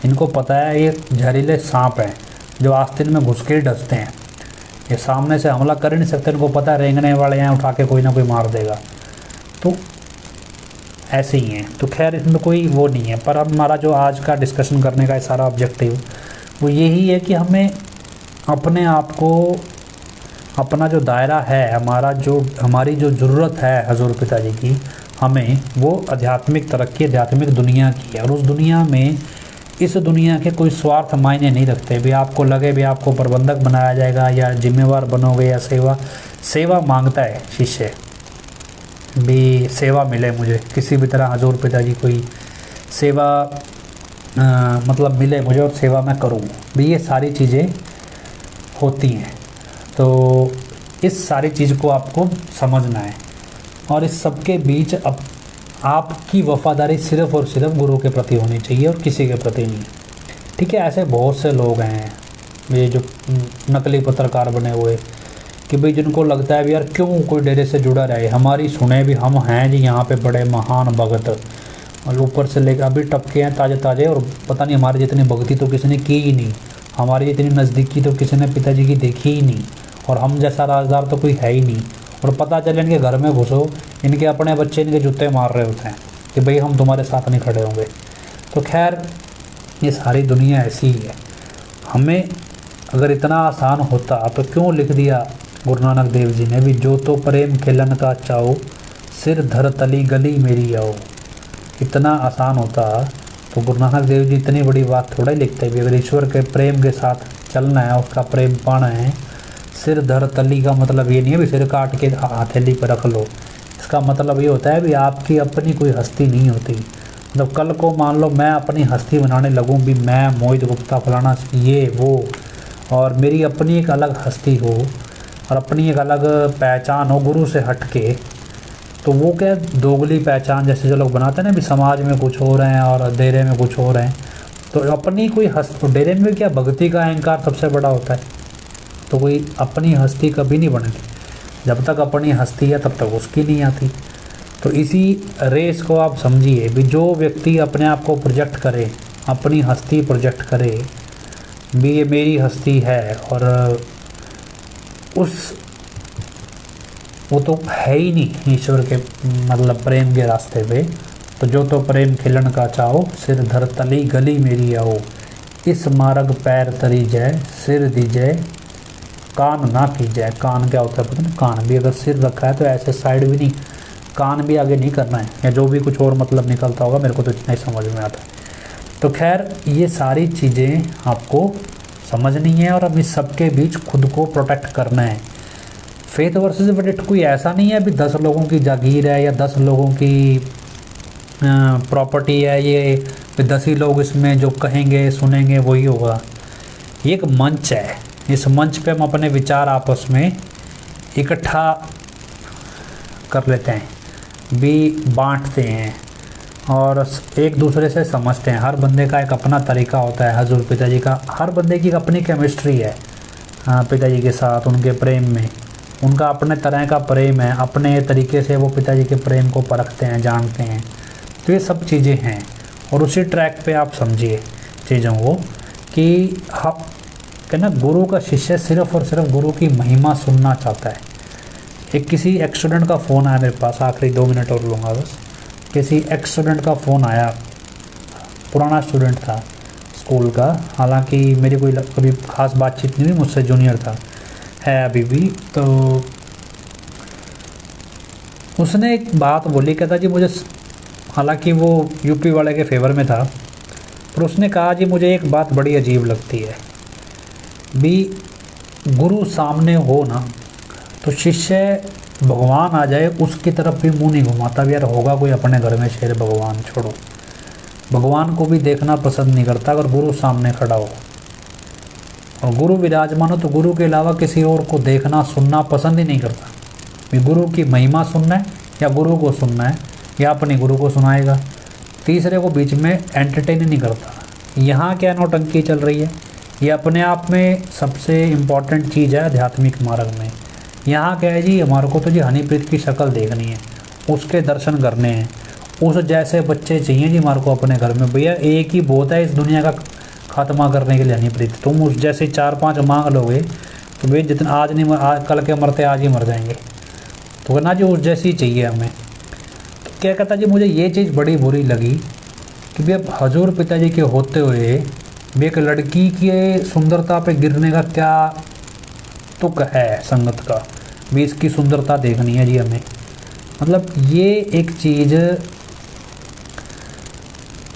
इनको पता है ये जहरीले सांप हैं जो आस्तीन में घुस के डसते हैं। ये सामने से हमला कर ही नहीं सकते, इनको पता है रेंगने वाले हैं, उठा के कोई ना कोई मार देगा। तो ऐसे ही हैं। तो खैर इसमें कोई वो नहीं है। पर हमारा जो आज का डिस्कशन करने का सारा ऑब्जेक्टिव वो यही है कि हमें अपने आप को, अपना जो दायरा है, हमारी जो ज़रूरत है हजूर पिताजी की, हमें वो आध्यात्मिक तरक्की, आध्यात्मिक दुनिया की है। और उस दुनिया में, इस दुनिया के कोई स्वार्थ मायने नहीं रखते। भी आपको लगे भी आपको प्रबंधक बनाया जाएगा या जिम्मेवार बनोगे या सेवा मांगता है शिष्य भी, सेवा मिले मुझे किसी भी तरह, हजूर पिताजी कोई सेवा मतलब मिले मुझे और सेवा मैं करूँ भी, ये सारी चीज़ें होती हैं। तो इस सारी चीज़ को आपको समझना है। और इस सब के बीच अब आपकी वफ़ादारी सिर्फ़ और सिर्फ गुरु के प्रति होनी चाहिए और किसी के प्रति नहीं। ठीक है, ऐसे बहुत से लोग हैं ये जो नकली पत्रकार बने हुए कि भाई जिनको लगता है भी यार क्यों कोई डेरे से जुड़ा रहे, हमारी सुने भी, हम हैं जी यहाँ पे बड़े महान भगत, और ऊपर से लेकर अभी टपके हैं ताज़े ताज़े, और पता नहीं हमारी जितनी भक्ति तो किसी ने की ही नहीं, हमारी जितनी नज़दीकी तो किसी ने पिताजी की देखी ही नहीं, और हम जैसा राजदार तो कोई है ही नहीं। और पता चले इनके घर में घुसो, इनके अपने बच्चे इनके जूते मार रहे होते हैं कि भाई हम तुम्हारे साथ नहीं खड़े होंगे। तो खैर ये सारी दुनिया ऐसी ही है। हमें अगर इतना आसान होता तो क्यों लिख दिया गुरु नानक देव जी ने भी, जो तो प्रेम खिलन का चाओ, सिर धर तली गली मेरी आओ। इतना आसान होता तो गुरु नानक देव जी इतनी बड़ी बात थोड़ा ही लिखते भी। अगर ईश्वर के प्रेम के साथ चलना है, उसका प्रेम पाना है, सिर धर तली का मतलब ये नहीं है भी सिर काट के हथेली पर रख लो। इसका मतलब ये होता है भी आपकी अपनी कोई हस्ती नहीं होती। मतलब कल को मान लो मैं अपनी हस्ती बनाने लगूं भी, मैं मोहित गुप्ता फलाना ये वो, और मेरी अपनी एक अलग हस्ती हो और अपनी एक अलग पहचान हो गुरु से हट के, तो वो क्या दोगली पहचान जैसे जो लोग बनाते हैं ना भी, समाज में कुछ हो रहे हैं और डेरे में कुछ हो रहे हैं। तो अपनी कोई डेरे में क्या भक्ति का अहंकार सबसे बड़ा होता है। तो कोई अपनी हस्ती कभी नहीं बनेगी। जब तक अपनी हस्ती है तब तक उसकी नहीं आती। तो इसी रेस को आप समझिए भी, जो व्यक्ति अपने आप को प्रोजेक्ट करे, अपनी हस्ती प्रोजेक्ट करे भी ये मेरी हस्ती है, और उस वो तो है ही नहीं ईश्वर के मतलब प्रेम के रास्ते पे। तो जो तो प्रेम खिलन का चाहो, सिर धर तली गली मेरी आओ, इस मार्ग पैर तरी जाए, सिर दी जाए कान ना की जाए। कान क्या होता है पता नहीं, कान भी अगर सिर रखा है तो ऐसे साइड भी नहीं, कान भी आगे नहीं करना है, या जो भी कुछ और मतलब निकलता होगा, मेरे को तो इतना ही समझ में आता है। तो खैर ये सारी चीज़ें आपको समझनी है, और अब इस सबके बीच खुद को प्रोटेक्ट करना है। फेथ वर्सेस वर्डिक्ट कोई ऐसा नहीं है अभी 10 लोगों की जागीर है या 10 लोगों की प्रॉपर्टी है, ये 10 ही लोग इसमें जो कहेंगे सुनेंगे वही होगा। ये एक मंच है, इस मंच पे हम अपने विचार आपस में इकट्ठा कर लेते हैं भी, बांटते हैं और एक दूसरे से समझते हैं। हर बंदे का एक अपना तरीका होता है। हजूर पिताजी का, हर बंदे की अपनी केमिस्ट्री है पिताजी के साथ, उनके प्रेम में उनका अपने तरह का प्रेम है, अपने तरीके से वो पिताजी के प्रेम को परखते हैं, जानते हैं। तो ये सब चीज़ें हैं, और उसी ट्रैक पे आप समझिए चीज़ों को कि हम कहना गुरु का शिष्य सिर्फ़ और सिर्फ गुरु की महिमा सुनना चाहता है। किसी एक स्टूडेंट का फ़ोन आया मेरे पास, आखिरी 2 मिनट और लूँगा बस। किसी एक स्टूडेंट का फ़ोन आया, पुराना स्टूडेंट था स्कूल का, हालांकि मेरी कोई कभी ख़ास बातचीत नहीं हुई, मुझसे जूनियर था, है अभी भी। तो उसने एक बात बोली, कहता जी मुझे, हालांकि वो यूपी वाले के फेवर में था, पर उसने कहा जी मुझे एक बात बड़ी अजीब लगती है भी, गुरु सामने हो ना तो शिष्य भगवान आ जाए उसकी तरफ भी मुंह नहीं घुमाता भी, यार होगा कोई अपने घर में शेर, भगवान छोड़ो, भगवान को भी देखना पसंद नहीं करता अगर गुरु सामने खड़ा हो और गुरु विराजमान हो, तो गुरु के अलावा किसी और को देखना सुनना पसंद ही नहीं करता भी। गुरु की महिमा सुनना है या गुरु को सुनना है या अपने गुरु को सुनाएगा, तीसरे को बीच में एंटरटेन नहीं करता। यहाँ क्या नौटंकी चल रही है, ये अपने आप में सबसे इम्पॉर्टेंट चीज़ है आध्यात्मिक मार्ग में। यहाँ क्या है जी, हमारे को तो जी हनीप्रीत की शक्ल देखनी है, उसके दर्शन करने हैं, उस जैसे बच्चे चाहिए जी हमारे को अपने घर में। भैया एक ही बहुत है इस दुनिया का खात्मा करने के लिए हनीप्रीत, तुम उस जैसे 4-5 मांग लोगे तो भैया जितना आज नहीं कल के मरते आज ही मर जाएंगे। तो कहना जी उस जैसी चाहिए हमें। तो क्या कहता जी, मुझे ये चीज़ बड़ी बुरी लगी कि भैया हजूर पिताजी के होते हुए भी एक लड़की की सुंदरता पे गिरने का क्या तुक है संगत का, भी इसकी सुंदरता देखनी है जी हमें। मतलब ये एक चीज़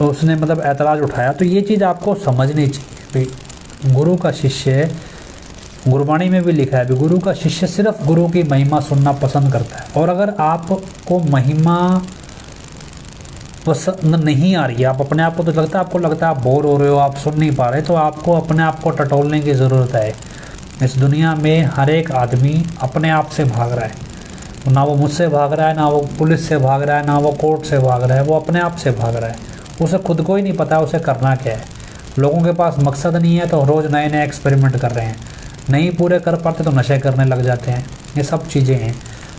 उसने मतलब ऐतराज़ उठाया। तो ये चीज़ आपको समझनी चाहिए भाई, गुरु का शिष्य, गुरबाणी में भी लिखा है भी, गुरु का शिष्य सिर्फ गुरु की महिमा सुनना पसंद करता है। और अगर आपको महिमा पसंद नहीं आ रही है, आप अपने आप को तो लगता है, आपको लगता है आप बोर हो रहे हो, आप सुन नहीं पा रहे, तो आपको अपने आप को टटोलने की ज़रूरत है। इस दुनिया में हर एक आदमी अपने आप से भाग रहा है, ना वो मुझसे भाग रहा है, ना वो पुलिस से भाग रहा है, ना वो कोर्ट से भाग रहा है, वो अपने आप से भाग रहा है। उसे खुद को ही नहीं पता उसे करना क्या है। लोगों के पास मकसद नहीं है तो रोज़ नए नए एक्सपेरिमेंट कर रहे हैं, नहीं पूरे कर पाते तो नशे करने लग जाते हैं। ये सब चीज़ें हैं।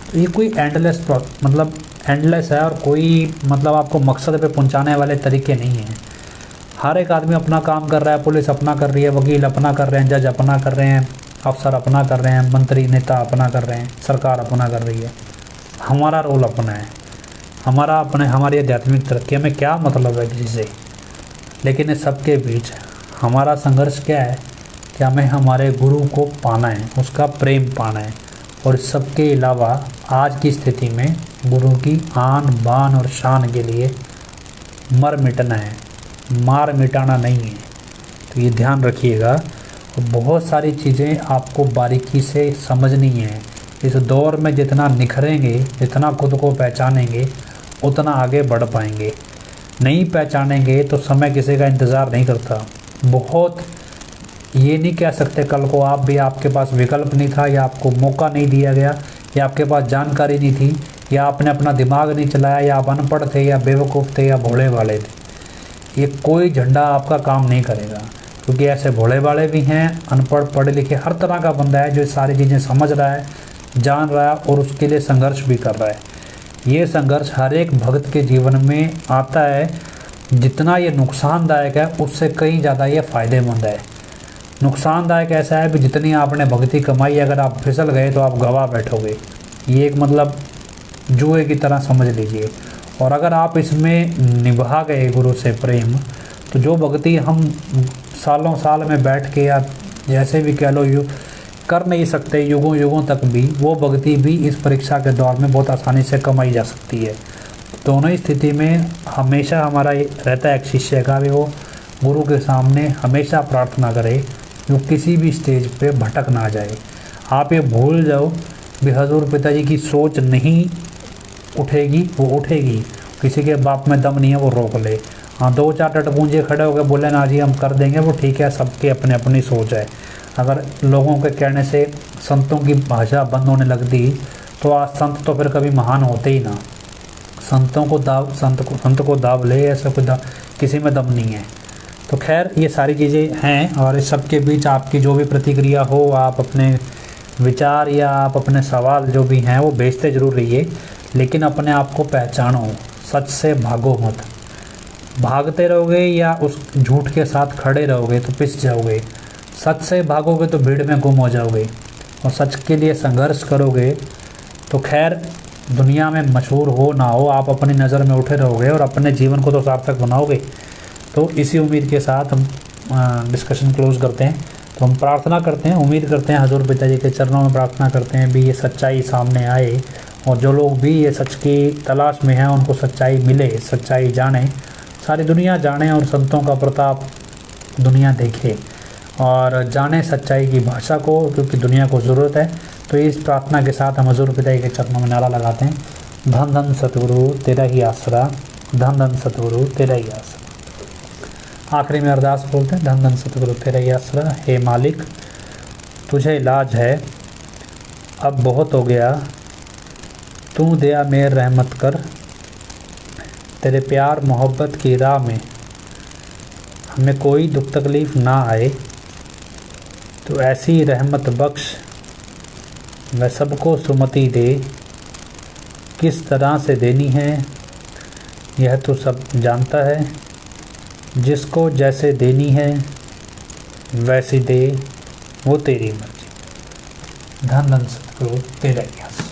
तो ये कोई एंडलेस है, और कोई मतलब आपको मकसद पे पहुंचाने वाले तरीके नहीं हैं। हर एक आदमी अपना काम कर रहा है, पुलिस अपना कर रही है, वकील अपना कर रहे हैं, जज अपना कर रहे हैं, अफसर अपना कर रहे हैं, मंत्री नेता अपना कर रहे हैं, सरकार अपना कर रही है। हमारा रोल अपना है, हमारी आध्यात्मिक तरक्की में क्या मतलब है किसी से। लेकिन इस सबके बीच हमारा संघर्ष क्या है कि हमें हमारे गुरु को पाना है, उसका प्रेम पाना है। और इस सबके अलावा आज की स्थिति में गुरु की आन बान और शान के लिए मर मिटना है, मार मिटाना नहीं है। तो ये ध्यान रखिएगा। और बहुत सारी चीज़ें आपको बारीकी से समझनी है। इस दौर में जितना निखरेंगे, जितना खुद को पहचानेंगे, उतना आगे बढ़ पाएंगे। नहीं पहचानेंगे तो समय किसी का इंतज़ार नहीं करता। बहुत ये नहीं कह सकते कल को आप भी, आपके पास विकल्प नहीं था, या आपको मौका नहीं दिया गया, या आपके पास जानकारी नहीं थी, या आपने अपना दिमाग नहीं चलाया, या आप अनपढ़ थे, या बेवकूफ़ थे, या भोले वाले थे। ये कोई झंडा आपका काम नहीं करेगा। क्योंकि ऐसे भोले भाले भी हैं, अनपढ़ पढ़े लिखे हर तरह का बंदा है जो सारी चीज़ें समझ रहा है, जान रहा है और उसके लिए संघर्ष भी कर रहा है। ये संघर्ष हर एक भक्त के जीवन में आता है। जितना ये नुकसानदायक है उससे कहीं ज़्यादा ये फ़ायदेमंद है। नुकसानदायक ऐसा है कि जितनी आपने भक्ति कमाई, अगर आप फिसल गए तो आप गवा बैठोगे। ये एक मतलब जुए की तरह समझ लीजिए। और अगर आप इसमें निभा गए गुरु से प्रेम, तो जो भक्ति हम सालों साल में बैठ के या जैसे भी कह लो कर नहीं सकते युगों युगों तक भी, वो भक्ति भी इस परीक्षा के दौर में बहुत आसानी से कमाई जा सकती है। दोनों ही स्थिति में हमेशा हमारा ये रहता है एक शिष्य का भी, वो गुरु के सामने हमेशा प्रार्थना करे जो किसी भी स्टेज पे भटक ना जाए। आप ये भूल जाओ भी हजूर पिताजी की सोच नहीं उठेगी, वो उठेगी। किसी के बाप में दम नहीं है वो रोक ले। हाँ, 2-4 टटपूंजे खड़े हो गए बोले ना जी हम कर देंगे, वो ठीक है, सबके अपने अपनी सोच है। अगर लोगों के कहने से संतों की भाषा बंद होने लगती तो आज संत तो फिर कभी महान होते ही ना। संत को दाब ले, ऐसा कोई किसी में दम नहीं है। तो खैर ये सारी चीज़ें हैं और इस सब के बीच आपकी जो भी प्रतिक्रिया हो, आप अपने विचार या आप अपने सवाल जो भी हैं वो भेजते ज़रूर रहिए, लेकिन अपने आप को पहचानो, सच से भागो मत। भागते रहोगे या उस झूठ के साथ खड़े रहोगे तो पिस जाओगे। सच से भागोगे तो भीड़ में गुम हो जाओगे और सच के लिए संघर्ष करोगे तो खैर दुनिया में मशहूर हो ना हो, आप अपनी नज़र में उठे रहोगे और अपने जीवन को तो सार्थक बनाओगे। तो इसी उम्मीद के साथ हम डिस्कशन क्लोज़ करते हैं। तो हम प्रार्थना करते हैं, उम्मीद करते हैं हजूर पिताजी के चरणों में प्रार्थना करते हैं भी ये सच्चाई सामने आए और जो लोग भी ये सच की तलाश में हैं उनको सच्चाई मिले, सच्चाई जाने, सारी दुनिया जाने और संतों का प्रताप दुनिया देखे और जाने सच्चाई की भाषा को, क्योंकि दुनिया को ज़रूरत है। तो इस प्रार्थना के साथ हम हजूर पिताजी के चरणों में नारा लगाते हैं, धन धन सतगुरु तेरा ही आसरा, धन धन सतगुरु तेरा ही आसरा। आखिरी में अरदास बोलते हैं, धन धन सतगुरु तेरा ही आसरा। हे मालिक, तुझे इलाज है, अब बहुत हो गया, तू दया मेर रहमत कर। तेरे प्यार मोहब्बत की राह में हमें कोई दुख तकलीफ़ ना आए, तो ऐसी रहमत बख्श वह सबको सुमति दे। किस तरह से देनी है यह तो सब जानता है, जिसको जैसे देनी है वैसी दे, वो तेरी मर्जी। धन धन सतगुरु तेरा ही आसरा।